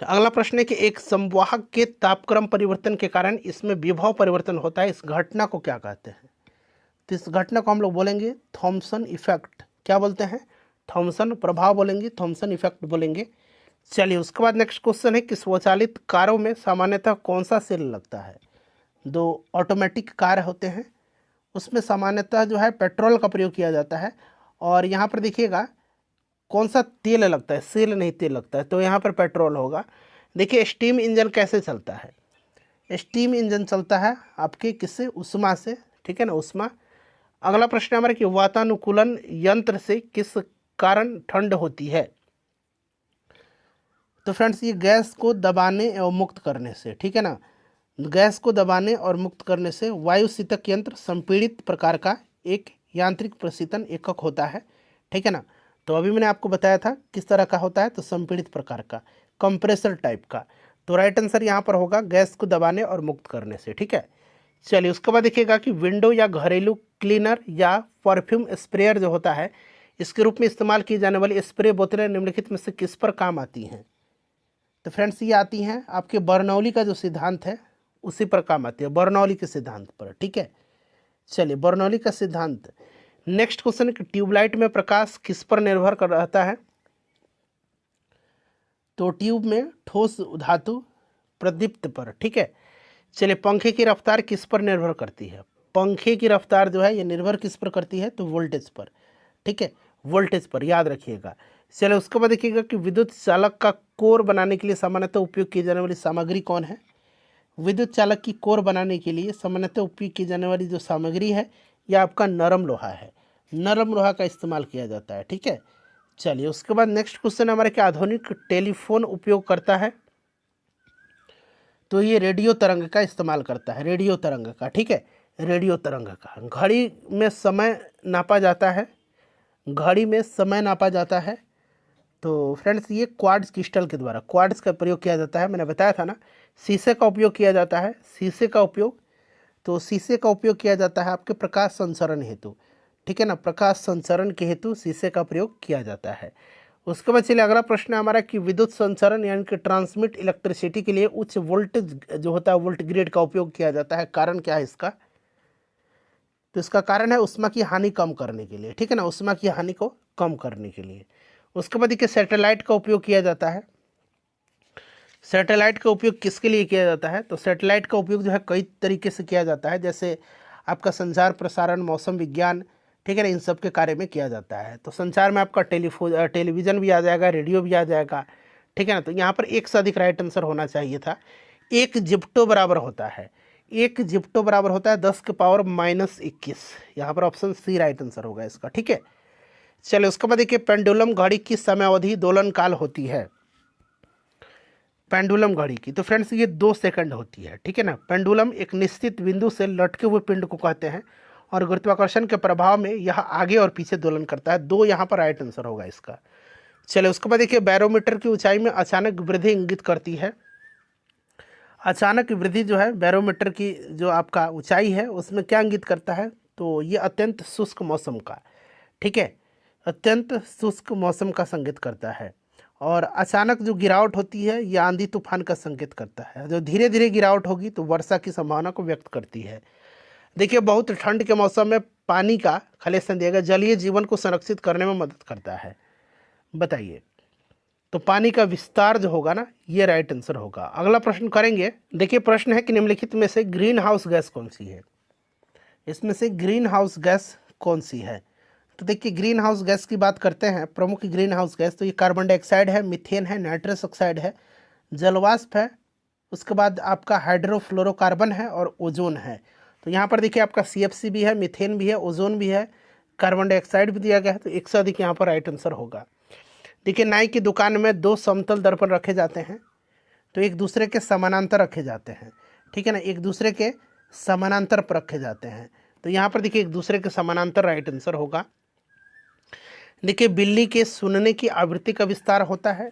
अगला प्रश्न है कि एक संवाहक के तापक्रम परिवर्तन के कारण इसमें विभव परिवर्तन होता है, इस घटना को क्या कहते हैं? तो इस घटना को हम लोग बोलेंगे थॉमसन इफेक्ट। क्या बोलते हैं? थॉमसन प्रभाव बोलेंगे, थॉमसन इफेक्ट बोलेंगे। चलिए, उसके बाद नेक्स्ट क्वेश्चन है कि स्वचालित कारों में सामान्यतः कौन सा सेल लगता है? दो ऑटोमेटिक कार होते हैं उसमें सामान्यतः जो है पेट्रोल का प्रयोग किया जाता है, और यहाँ पर देखिएगा कौन सा तेल लगता है, सेल नहीं तेल लगता है, तो यहाँ पर पेट्रोल होगा। देखिए, स्टीम इंजन कैसे चलता है? स्टीम इंजन चलता है आपके किससे? उष्मा से, ठीक है ना, उष्मा। अगला प्रश्न हमारा कि वातानुकूलन यंत्र से किस कारण ठंड होती है? तो फ्रेंड्स, ये गैस को दबाने एवं मुक्त करने से, ठीक है ना, गैस को दबाने और मुक्त करने से वायु शीतक यंत्र संपीड़ित प्रकार का एक यांत्रिक प्रशीतन एकक होता है, ठीक है ना। तो अभी मैंने आपको बताया था किस तरह का होता है, तो संपीड़ित प्रकार का, कंप्रेसर टाइप का। तो राइट आंसर यहाँ पर होगा गैस को दबाने और मुक्त करने से, ठीक है। चलिए, उसके बाद देखिएगा कि विंडो या घरेलू क्लीनर या परफ्यूम स्प्रेयर जो होता है इसके रूप में इस्तेमाल की जाने वाली स्प्रे बोतलें निम्नलिखित में से किस पर काम आती हैं? तो फ्रेंड्स, ये आती हैं आपके बर्नौली का जो सिद्धांत है उसी पर काम आती है, बर्नौली के सिद्धांत पर, ठीक है। चलिए, बर्नौली का सिद्धांत। नेक्स्ट क्वेश्चन है कि ट्यूबलाइट में प्रकाश किस पर निर्भर कर रहता है? तो ट्यूब में ठोस धातु प्रदीप्त पर, ठीक है। चलिए, पंखे की रफ्तार किस पर निर्भर करती है? पंखे की रफ्तार जो है ये निर्भर किस पर करती है? तो वोल्टेज पर, ठीक है, वोल्टेज पर, याद रखिएगा। चलिए, उसके बाद देखिएगा कि विद्युत चालक का कोर बनाने के लिए सामान्यतः उपयोग की जाने वाली सामग्री कौन है? विद्युत चालक की कोर बनाने के लिए सामान्यतः उपयोग की जाने वाली जो सामग्री है यह आपका नरम लोहा है, नरम लोहा का इस्तेमाल किया जाता है, ठीक है। चलिए, उसके बाद नेक्स्ट क्वेश्चन हमारे क्या आधुनिक टेलीफोन उपयोग करता है? तो ये रेडियो तरंग का इस्तेमाल करता है, रेडियो तरंग का, ठीक है, रेडियो तरंग का। घड़ी में समय नापा जाता है, घड़ी में समय नापा जाता है। तो फ्रेंड्स, ये क्वार्ट्ज क्रिस्टल के द्वारा, क्वार्ट्ज का प्रयोग किया जाता है, मैंने बताया था ना। शीशे का उपयोग किया जाता है, शीशे का उपयोग, तो शीशे का उपयोग किया जाता है आपके प्रकाश संचरण हेतु, ठीक है ना, प्रकाश संचरण के हेतु शीशे का प्रयोग किया जाता है। उसके बाद चलिए, अगला प्रश्न है हमारा कि विद्युत संचरण यानी कि ट्रांसमिट इलेक्ट्रिसिटी के लिए उच्च वोल्टेज जो होता है वोल्ट ग्रेड का उपयोग किया जाता है, कारण क्या है इसका? तो इसका कारण है उष्मा की हानि कम करने के लिए, ठीक है ना, उष्मा की हानि को कम करने के लिए। उसके बाद देखिए, सैटेलाइट का उपयोग किया जाता है। सैटेलाइट का उपयोग किसके लिए किया जाता है? तो सैटेलाइट का उपयोग जो है कई तरीके से किया जाता है, जैसे आपका संचार, प्रसारण, मौसम विज्ञान, ठीक है ना, इन सब के कार्य में किया जाता है। तो संचार में आपका टेलीविज़न भी आ जाएगा, रेडियो भी आ जाएगा, ठीक है ना। तो यहाँ पर एक से अधिक राइट आंसर होना चाहिए था। एक जिप्टो बराबर होता है, एक जिप्टो बराबर होता है 10⁻21, यहाँ पर ऑप्शन सी राइट आंसर होगा इसका, ठीक है। चलिए, उसके बाद देखिए, पेंडुलम घड़ी की समयावधि दोलन काल होती है? पेंडुलम घड़ी की, तो फ्रेंड्स ये 2 सेकंड होती है, ठीक है ना। पेंडुलम एक निश्चित बिंदु से लटके हुए पिंड को कहते हैं, और गुरुत्वाकर्षण के प्रभाव में यह आगे और पीछे दोलन करता है। 2 यहाँ पर राइट आंसर होगा इसका। चलिए, उसके बाद देखिए, बैरोमीटर की ऊंचाई में अचानक वृद्धि इंगित करती है? अचानक वृद्धि जो है बैरोमीटर की जो आपका ऊंचाई है उसमें क्या इंगित करता है? तो ये अत्यंत शुष्क मौसम का, ठीक है, अत्यंत शुष्क मौसम का संकेत करता है। और अचानक जो गिरावट होती है ये आंधी तूफान का संकेत करता है। जो धीरे धीरे गिरावट होगी तो वर्षा की संभावना को व्यक्त करती है। देखिए, बहुत ठंड के मौसम में पानी का खलेसन दिया गया जलीय जीवन को संरक्षित करने में मदद करता है, बताइए। तो पानी का विस्तार जो होगा ना, ये राइट आंसर होगा। अगला प्रश्न करेंगे। देखिए, प्रश्न है कि निम्नलिखित में से ग्रीन हाउस गैस कौन सी है? इसमें से ग्रीन हाउस गैस कौन सी है? तो देखिए ग्रीन हाउस गैस की बात करते हैं, प्रमुख ग्रीन हाउस गैस, तो ये कार्बन डाइऑक्साइड है, मीथेन है, नाइट्रस ऑक्साइड है, जलवाष्प है, उसके बाद आपका हाइड्रोफ्लोरोकार्बन है और ओजोन है। तो यहाँ पर देखिए आपका CFC भी है, मीथेन भी है, ओजोन भी है, कार्बन डाइऑक्साइड भी दिया गया है। तो 1 से अधिक यहाँ पर राइट आंसर होगा। देखिए नाई की दुकान में 2 समतल दर्पण रखे जाते हैं, तो एक दूसरे के समानांतर रखे जाते हैं, ठीक है ना, एक दूसरे के समानांतर पर रखे जाते हैं। तो यहाँ पर देखिए एक दूसरे के समानांतर राइट आंसर होगा। देखिए बिल्ली के सुनने की आवृत्ति का विस्तार होता है।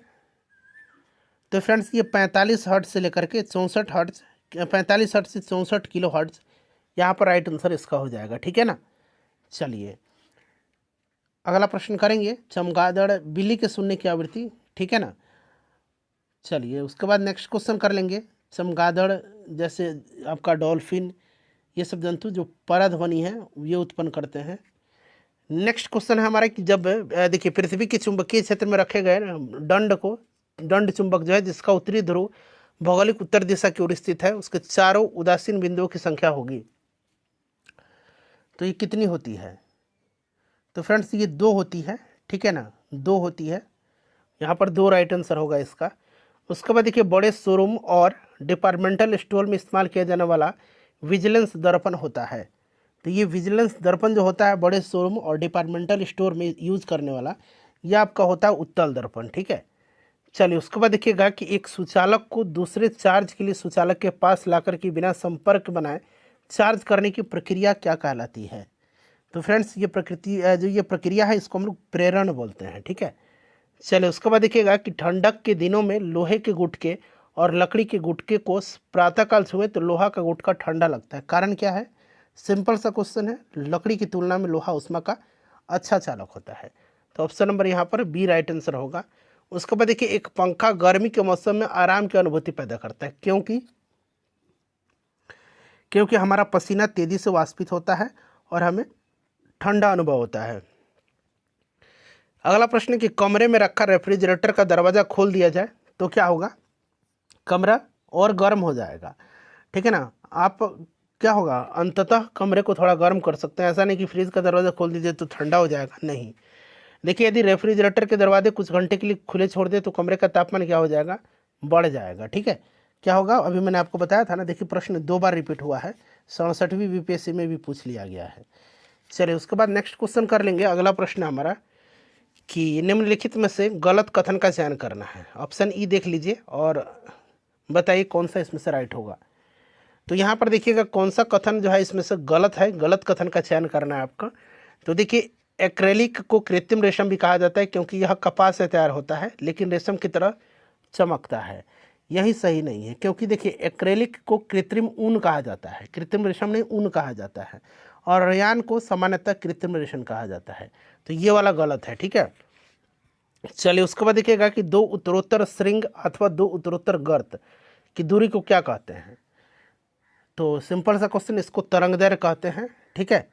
तो फ्रेंड्स ये 45 हर्ट्ज से लेकर के 64 हर्ट्ज, 45 हर्ट्ज से 64 किलो हर्ट्ज, यहाँ पर राइट आंसर इसका हो जाएगा, ठीक है ना। चलिए अगला प्रश्न करेंगे, चमगादड़ बिल्ली के सुनने की आवृत्ति, ठीक है ना। चलिए उसके बाद नेक्स्ट क्वेश्चन कर लेंगे, चमगादड़ जैसे आपका डॉल्फिन, ये सब जंतु जो पराध्वनि है ये उत्पन्न करते हैं। नेक्स्ट क्वेश्चन है हमारा कि जब देखिए पृथ्वी के चुंबकीय क्षेत्र में रखे गए दंड चुंबक जो है जिसका उत्तरी ध्रुव भौगोलिक उत्तर दिशा की ओर स्थित है, उसके चारों उदासीन बिंदुओं की संख्या होगी, तो ये कितनी होती है। तो फ्रेंड्स ये 2 होती है, ठीक है ना, 2 होती है, यहाँ पर 2 राइट आंसर होगा इसका। उसके बाद देखिए बड़े शोरूम और डिपार्टमेंटल स्टोर में इस्तेमाल किया जाने वाला विजिलेंस दर्पण होता है। तो ये विजिलेंस दर्पण जो होता है बड़े शोरूम और डिपार्टमेंटल स्टोर में यूज करने वाला, यह आपका होता है उत्तल दर्पण, ठीक है। चलिए उसके बाद देखिएगा कि एक सुचालक को दूसरे चार्ज के लिए सुचालक के पास लाकर के बिना संपर्क बनाए चार्ज करने की प्रक्रिया क्या कहलाती है। तो फ्रेंड्स ये प्रक्रिया है इसको हम लोग प्रेरण बोलते हैं, ठीक है। चलिए उसके बाद देखिएगा कि ठंडक के दिनों में लोहे के गुटके और लकड़ी के गुटके को प्रातःकाल छुए तो लोहा का गुटका ठंडा लगता है, कारण क्या है। सिंपल सा क्वेश्चन है, लकड़ी की तुलना में लोहा उष्मा का अच्छा चालक होता है। तो ऑप्शन नंबर यहाँ पर बी राइट आंसर होगा। उसके बाद देखिए एक पंखा गर्मी के मौसम में आराम की अनुभूति पैदा करता है, क्योंकि हमारा पसीना तेजी से वाष्पित होता है और हमें ठंडा अनुभव होता है। अगला प्रश्न कि कमरे में रखा रेफ्रिजरेटर का दरवाज़ा खोल दिया जाए तो क्या होगा, कमरा और गर्म हो जाएगा, ठीक है ना। आप क्या होगा, अंततः कमरे को थोड़ा गर्म कर सकते हैं, ऐसा नहीं कि फ्रिज का दरवाज़ा खोल दीजिए तो ठंडा हो जाएगा, नहीं। देखिए यदि रेफ्रिजरेटर के दरवाजे कुछ घंटे के लिए खुले छोड़ दे तो कमरे का तापमान क्या हो जाएगा, बढ़ जाएगा, ठीक है। क्या होगा, अभी मैंने आपको बताया था ना। देखिए प्रश्न 2 बार रिपीट हुआ है, 67वीं BPSC में भी पूछ लिया गया है। चलिए उसके बाद नेक्स्ट क्वेश्चन कर लेंगे। अगला प्रश्न हमारा कि निम्नलिखित में से गलत कथन का चयन करना है। ऑप्शन ई देख लीजिए और बताइए कौन सा इसमें से राइट होगा। तो यहाँ पर देखिएगा कौन सा कथन जो है इसमें से गलत है, गलत कथन का चयन करना है आपका। तो देखिए एक्रेलिक को कृत्रिम रेशम भी कहा जाता है क्योंकि यह कपास से तैयार होता है लेकिन रेशम की तरह चमकता है, यही सही नहीं है। क्योंकि देखिए एक्रेलिक को कृत्रिम ऊन कहा जाता है, कृत्रिम रेशम नहीं ऊन कहा जाता है, और रेयान को सामान्यतः कृत्रिम रेशम कहा जाता है। तो ये वाला गलत है, ठीक है। चलिए उसके बाद देखिएगा कि 2 उत्तरोत्तर श्रृंग अथवा 2 उत्तरोत्तर गर्त की दूरी को क्या कहते हैं। तो सिंपल सा क्वेश्चन, इसको तरंगदैर्घ्य कहते हैं, ठीक है।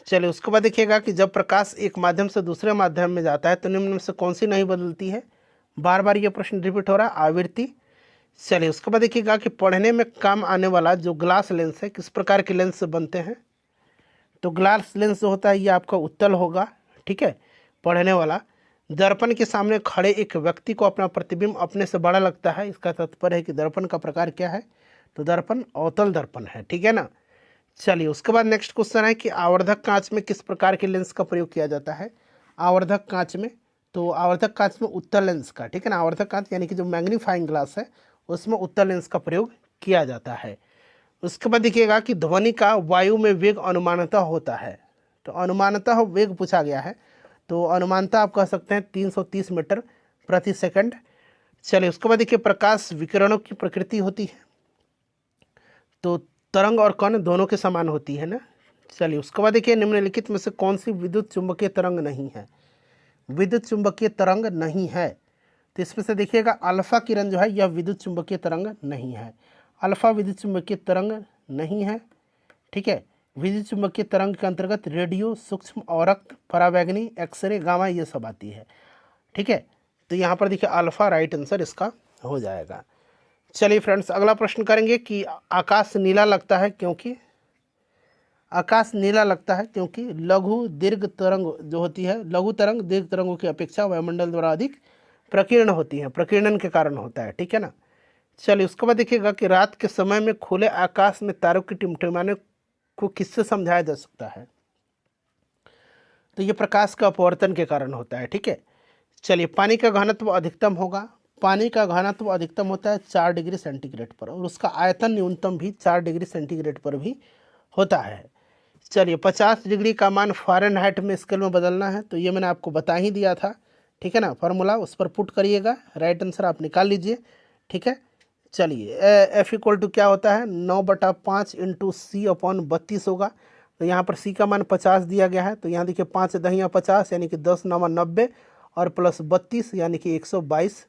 चलिए उसके बाद देखिएगा कि जब प्रकाश एक माध्यम से दूसरे माध्यम में जाता है तो निम्न में से कौन सी नहीं बदलती है। बार बार ये प्रश्न रिपीट हो रहा है, आवृत्ति। चलिए उसके बाद देखिएगा कि पढ़ने में काम आने वाला जो ग्लास लेंस है किस प्रकार के लेंस से बनते हैं। तो ग्लास लेंस जो होता है ये आपका उत्तल होगा, ठीक है, पढ़ने वाला। दर्पण के सामने खड़े एक व्यक्ति को अपना प्रतिबिंब अपने से बड़ा लगता है, इसका तात्पर्य है कि दर्पण का प्रकार क्या है। तो दर्पण अवतल दर्पण है, ठीक है ना। चलिए उसके बाद नेक्स्ट क्वेश्चन है कि आवर्धक कांच में किस प्रकार के लेंस का प्रयोग किया जाता है। आवर्धक कांच में, तो आवर्धक कांच में उत्तल लेंस का, ठीक है ना, आवर्धक कांच यानी कि जो मैग्नीफाइंग ग्लास है उसमें उत्तल लेंस का प्रयोग किया जाता है। उसके बाद देखिएगा कि ध्वनि का वायु में वेग अनुमानतः होता है। तो अनुमानतः वेग पूछा गया है, तो अनुमानतः आप कह सकते हैं 330 मीटर प्रति सेकंड। चलिए उसके बाद देखिए प्रकाश विकिरणों की प्रकृति होती है, तो तरंग और कण दोनों के समान होती है ना। चलिए उसके बाद देखिए निम्नलिखित में से कौन सी विद्युत चुंबकीय तरंग नहीं है। विद्युत चुंबकीय तरंग नहीं है, तो इसमें से देखिएगा अल्फा किरण जो है यह विद्युत चुंबकीय तरंग नहीं है। अल्फा विद्युत चुंबकीय तरंग नहीं है, ठीक है। विद्युत चुंबकीय तरंग के अंतर्गत रेडियो, सूक्ष्म औरक, परावैंगनी, एक्सरे, गामा ये सब आती है, ठीक है। तो यहाँ पर देखिए अल्फा राइट आंसर इसका हो जाएगा। चलिए फ्रेंड्स अगला प्रश्न करेंगे कि आकाश नीला लगता है क्योंकि। आकाश नीला लगता है क्योंकि लघु दीर्घ तरंग जो होती है, लघु तरंग दीर्घ तरंगों की अपेक्षा वायुमंडल द्वारा अधिक प्रकीर्ण होती है, प्रकीर्णन के कारण होता है, ठीक है ना। चलिए उसके बाद देखिएगा कि रात के समय में खुले आकाश में तारों की टिमटिमाने को किससे समझाया जा सकता है। तो ये प्रकाश का अपवर्तन के कारण होता है, ठीक है। चलिए पानी का घनत्व अधिकतम होगा, पानी का घनत्व अधिकतम होता है 4 डिग्री सेंटीग्रेड पर, और उसका आयतन न्यूनतम भी 4 डिग्री सेंटीग्रेड पर भी होता है। चलिए 50 डिग्री का मान फ़ारेनहाइट में स्केल में बदलना है, तो ये मैंने आपको बता ही दिया था, ठीक है ना। फार्मूला उस पर पुट करिएगा, राइट आंसर आप निकाल लीजिए, ठीक है। चलिए F इक्वल टू क्या होता है, 9/5 इंटू C/32 होगा। तो यहाँ पर C का मान 50 दिया गया है, तो यहाँ देखिए 5 दहिया 50 यानी कि 10×9 = 90 और प्लस 32 यानी कि 122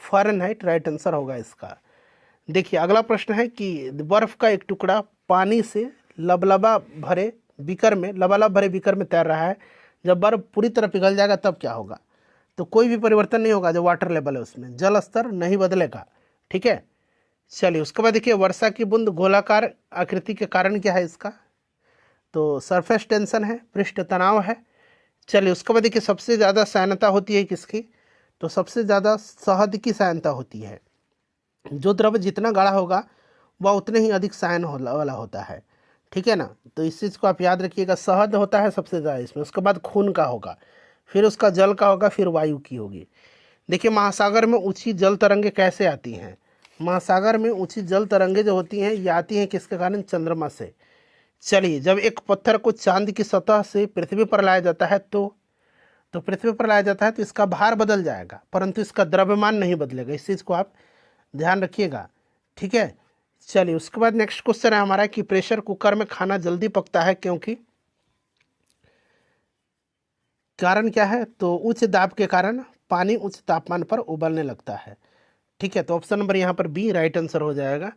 फ़ारेनहाइट राइट आंसर होगा इसका। देखिए अगला प्रश्न है कि बर्फ़ का एक टुकड़ा पानी से लबालब भरे बीकर में तैर रहा है, जब बर्फ़ पूरी तरह पिघल जाएगा तब क्या होगा। तो कोई भी परिवर्तन नहीं होगा, जो वाटर लेवल है उसमें जल स्तर नहीं बदलेगा, ठीक है। चलिए उसके बाद देखिए वर्षा की बूंद गोलाकार आकृति के कारण क्या है इसका, तो सरफेस टेंशन है, पृष्ठ तनाव है। चलिए उसके बाद देखिए सबसे ज़्यादा सहायता होती है किसकी, तो सबसे ज़्यादा शहद की सहायता होती है। जो द्रव्य जितना गाढ़ा होगा वह उतने ही अधिक सायन वाला होता है, ठीक है ना। तो इस चीज़ को आप याद रखिएगा, शहद होता है सबसे ज़्यादा इसमें, उसके बाद खून का होगा, फिर उसका जल का होगा, फिर वायु की होगी। देखिए महासागर में ऊंची जल तरंगे कैसे आती हैं, महासागर में ऊंची जल तरंगे जो होती हैं ये आती हैं किसके कारण, चंद्रमा से। चलिए जब एक पत्थर को चांद की सतह से पृथ्वी पर लाया जाता है तो पृथ्वी पर लाया जाता है तो इसका भार बदल जाएगा, परंतु इसका द्रव्यमान नहीं बदलेगा, इस चीज़ को आप ध्यान रखिएगा, ठीक है। चलिए उसके बाद नेक्स्ट क्वेश्चन है हमारा कि प्रेशर कुकर में खाना जल्दी पकता है क्योंकि, कारण क्या है, तो उच्च दाब के कारण पानी उच्च तापमान पर उबलने लगता है, ठीक है। तो ऑप्शन नंबर यहाँ पर बी राइट आंसर हो जाएगा।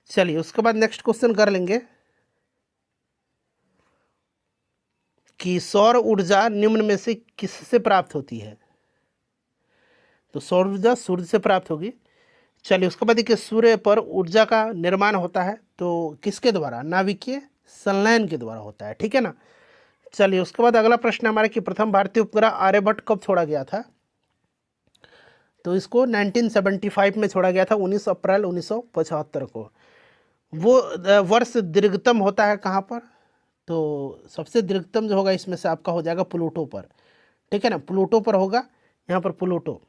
चलिए उसके बाद नेक्स्ट क्वेश्चन कर लेंगे कि सौर ऊर्जा निम्न में से किससे प्राप्त होती है, तो सौर ऊर्जा सूर्य से प्राप्त होगी। चलिए उसके बाद देखिए सूर्य पर ऊर्जा का निर्माण होता है तो किसके द्वारा, नाभिकीय संलयन के द्वारा होता है, ठीक है ना। चलिए उसके बाद अगला प्रश्न हमारा कि प्रथम भारतीय उपग्रह आर्यभट्ट कब छोड़ा गया था, तो इसको 1975 में छोड़ा गया था, 19 अप्रैल 1975 को। वो वर्ष दीर्घतम होता है कहाँ पर, तो सबसे दीर्घतम जो होगा इसमें से आपका हो जाएगा प्लूटो पर, ठीक है ना, प्लूटो पर होगा, यहाँ पर प्लूटो।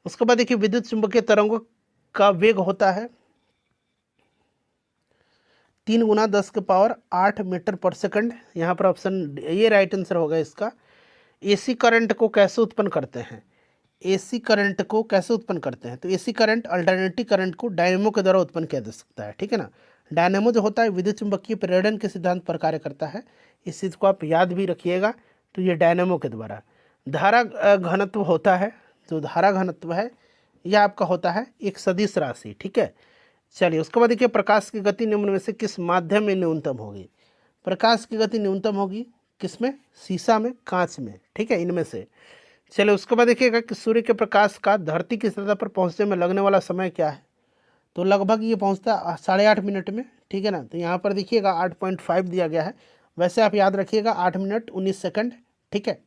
उसके बाद देखिए विद्युत चुंबकीय तरंगों का वेग होता है 3 × 10⁸ मीटर पर सेकंड, यहाँ पर ऑप्शन ये राइट आंसर होगा इसका। एसी करंट को कैसे उत्पन्न करते हैं, एसी करंट को कैसे उत्पन्न करते हैं, तो एसी करंट अल्टरनेटिव करंट को डायनेमो के द्वारा उत्पन्न किया जा सकता है, ठीक है ना। डायनेमो जो होता है विद्युत चुंबकीय प्रेरण के सिद्धांत पर कार्य करता है, इस चीज़ को आप याद भी रखिएगा, तो ये डायनेमो के द्वारा। धारा घनत्व होता है, जो धारा घनत्व है यह आपका होता है एक सदिश राशि, ठीक है। चलिए उसके बाद देखिए प्रकाश की गति निम्न में से किस माध्यम में न्यूनतम होगी, प्रकाश की गति न्यूनतम होगी किसमें, शीशा में, कांच में, ठीक है, इनमें से। चलिए उसके बाद देखिएगा कि सूर्य के प्रकाश का धरती की सतह पर पहुंचने में लगने वाला समय क्या है, तो लगभग ये पहुंचता है 8.5 मिनट में, ठीक है ना। तो यहाँ पर देखिएगा 8.5 दिया गया है, वैसे आप याद रखिएगा 8 मिनट 19 सेकंड, ठीक है।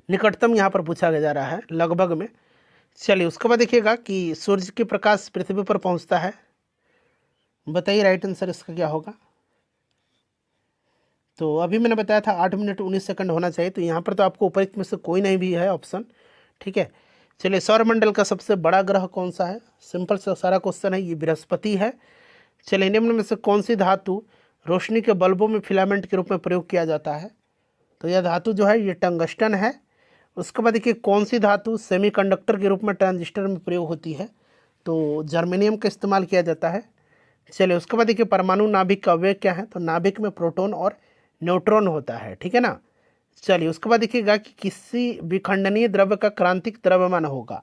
निकटतम यहाँ पर पूछा जा रहा है लगभग में। चलिए उसके बाद देखिएगा कि सूर्य के प्रकाश पृथ्वी पर पहुँचता है, बताइए राइट आंसर इसका क्या होगा। तो अभी मैंने बताया था 8 मिनट 19 सेकंड होना चाहिए, तो यहाँ पर तो आपको उपयुक्त में से कोई नहीं भी है ऑप्शन, ठीक है। चलिए सौरमंडल का सबसे बड़ा ग्रह कौन सा है, सिंपल सा सारा क्वेश्चन है, ये बृहस्पति है। चलिए निम्न में से कौन सी धातु रोशनी के बल्बों में फिलामेंट के रूप में प्रयोग किया जाता है, तो यह धातु जो है ये टंगस्टन है। उसके बाद देखिए कौन सी धातु सेमीकंडक्टर के रूप में ट्रांजिस्टर में प्रयोग होती है, तो जर्मेनियम का इस्तेमाल किया जाता है। चलिए उसके बाद देखिए परमाणु नाभिक का अवयव क्या है, तो नाभिक में प्रोटॉन और न्यूट्रॉन होता है, ठीक है ना। चलिए उसके बाद देखिएगा कि किसी विखंडनीय द्रव्य का क्रांतिक द्रव्यमान होगा,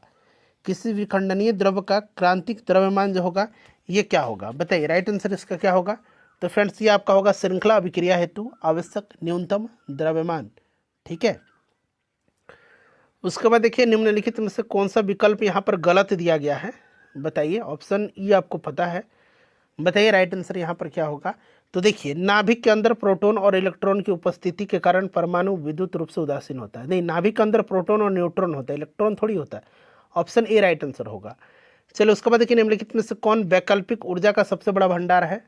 किसी विखंडनीय द्रव्य का क्रांतिक द्रव्यमान जो होगा ये क्या होगा, बताइए राइट आंसर इसका क्या होगा। तो फ्रेंड्स ये आपका होगा श्रृंखला अभिक्रिया हेतु आवश्यक न्यूनतम द्रव्यमान, ठीक है। उसके बाद देखिए निम्नलिखित में से कौन सा विकल्प यहाँ पर गलत दिया गया है, बताइए। ऑप्शन ई आपको पता है, बताइए राइट आंसर यहाँ पर क्या होगा। तो देखिए नाभिक के अंदर प्रोटॉन और इलेक्ट्रॉन की उपस्थिति के कारण परमाणु विद्युत रूप से उदासीन होता है। नहीं, नाभिक के अंदर प्रोटॉन और न्यूट्रॉन होता है, इलेक्ट्रॉन थोड़ी होता है। ऑप्शन ए राइट आंसर होगा। चलो उसके बाद देखिए निम्नलिखित में से कौन वैकल्पिक ऊर्जा का सबसे बड़ा भंडार है।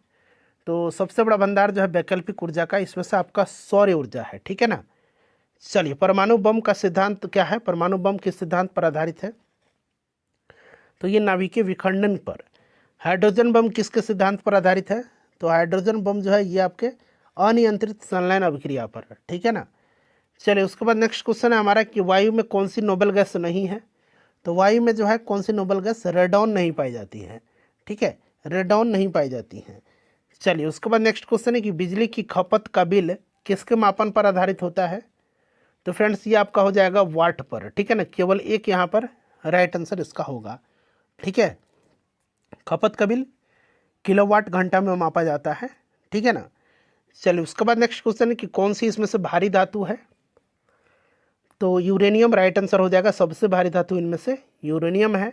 तो सबसे बड़ा भंडार जो है वैकल्पिक ऊर्जा का, इसमें से आपका सौर ऊर्जा है, ठीक है ना। चलिए परमाणु बम का सिद्धांत क्या है, परमाणु बम किस सिद्धांत पर आधारित है। तो ये नाभिकीय विखंडन पर। हाइड्रोजन बम किसके सिद्धांत पर आधारित है। तो हाइड्रोजन बम जो है ये आपके अनियंत्रित संलयन अभिक्रिया पर है, ठीक है ना। चलिए उसके बाद नेक्स्ट क्वेश्चन है हमारा कि वायु में कौन सी नोबेल गैस नहीं है। तो वायु में जो है कौन सी नोबेल गैस, रेडॉन नहीं पाई जाती है, ठीक है, रेडॉन नहीं पाई जाती है। चलिए उसके बाद नेक्स्ट क्वेश्चन है कि बिजली की खपत का बिल किसके मापन पर आधारित होता है। तो फ्रेंड्स ये आपका हो जाएगा वाट पर, ठीक है ना, केवल एक यहाँ पर राइट आंसर इसका होगा, ठीक है। खपत का बिल किलोवाट घंटा में मापा जाता है, ठीक है ना। चलिए उसके बाद नेक्स्ट क्वेश्चन है कि कौन सी इसमें से भारी धातु है। तो यूरेनियम राइट आंसर हो जाएगा, सबसे भारी धातु इनमें से यूरेनियम है।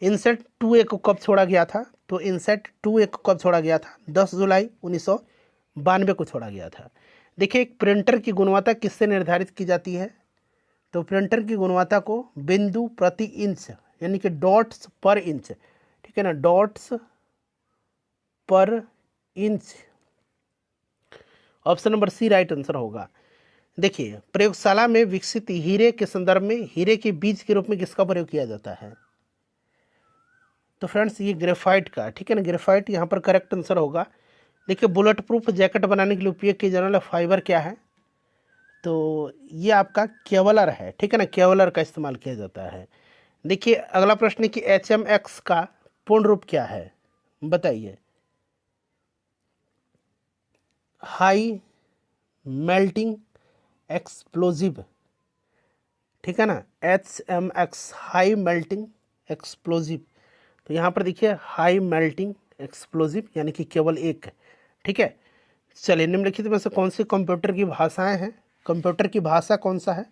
इनसेट 2A को कब छोड़ा गया था। तो इनसेट 2A को कब छोड़ा गया था, 10 जुलाई 1992 को छोड़ा गया था। देखिए एक प्रिंटर की गुणवत्ता किससे निर्धारित की जाती है। तो प्रिंटर की गुणवत्ता को बिंदु प्रति इंच यानी कि डॉट्स पर इंच, ठीक है ना, dots per inch. Option number C right answer होगा। देखिए प्रयोगशाला में विकसित हीरे के संदर्भ में हीरे के बीज के रूप में किसका प्रयोग किया जाता है। तो फ्रेंड्स ये ग्रेफाइट का, ठीक है ना, ग्रेफाइट यहाँ पर करेक्ट आंसर होगा। देखिए बुलेट प्रूफ जैकेट बनाने के लिए उपयोग किया जाने वाला फाइबर क्या है। तो ये आपका केवलर है, ठीक है ना, केवलर का इस्तेमाल किया जाता है। देखिए अगला प्रश्न है कि HMX का पूर्ण रूप क्या है, बताइए। हाई मेल्टिंग एक्सप्लोजिव, ठीक है ना, HMX हाई मेल्टिंग एक्सप्लोजिव। तो यहाँ पर देखिए हाई मेल्टिंग एक्सप्लोजिव यानी कि केवल एक, ठीक है। चलिए निम्नलिखित में से कौन सी कंप्यूटर की भाषाएं हैं, कंप्यूटर की भाषा कौन सा है।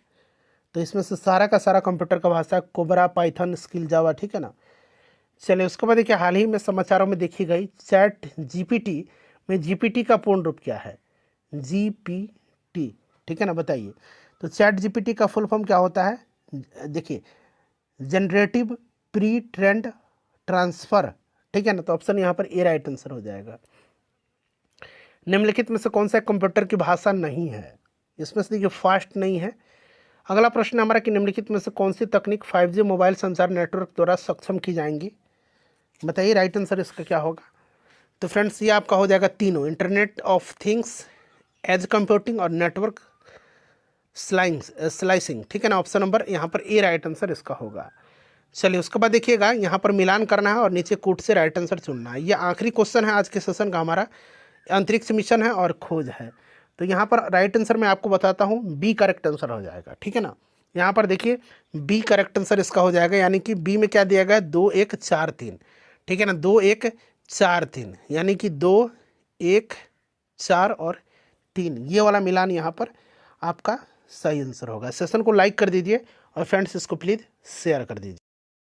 तो इसमें से सारा का सारा कंप्यूटर का भाषा कोबरा, पाइथन, स्किल, जावा, ठीक है ना। चलिए उसके बाद देखिए हाल ही में समाचारों में देखी गई चैट GPT में GPT का पूर्ण रूप क्या है, GPT, ठीक है ना, बताइए। तो चैट GPT का फुल फॉर्म क्या होता है। देखिए जनरेटिव प्री ट्रेंड ट्रांसफर, ठीक है ना। तो ऑप्शन यहाँ पर ए राइट आंसर हो जाएगा। निम्नलिखित में से कौन सा कंप्यूटर की भाषा नहीं है। इसमें से देखिए फास्ट नहीं है। अगला प्रश्न हमारा कि निम्नलिखित में से कौन सी तकनीक 5G मोबाइल संचार नेटवर्क द्वारा सक्षम की जाएंगी, बताइए राइट आंसर इसका क्या होगा। तो फ्रेंड्स ये आपका हो जाएगा तीनों, internet of things, edge computing और नेटवर्क स्लाइसिंग, ठीक है ना। ऑप्शन नंबर यहाँ पर ए राइट आंसर इसका होगा। चलिए उसके बाद देखिएगा यहाँ पर मिलान करना है और नीचे कूट से राइट आंसर चुनना है। ये आखिरी क्वेश्चन है आज के सेशन का हमारा, अंतरिक्ष मिशन है और खोज है। तो यहाँ पर राइट आंसर मैं आपको बताता हूँ, बी करेक्ट आंसर हो जाएगा, ठीक है ना। यहाँ पर देखिए बी करेक्ट आंसर इसका हो जाएगा, यानी कि बी में क्या दिया गया है, 2 1 4 3, ठीक है ना, 2 1 4 3 यानी कि 2 1 4 और 3, ये वाला मिलान यहाँ पर आपका सही आंसर होगा। सेशन को लाइक कर दीजिए और फ्रेंड्स इसको प्लीज़ शेयर कर दीजिए।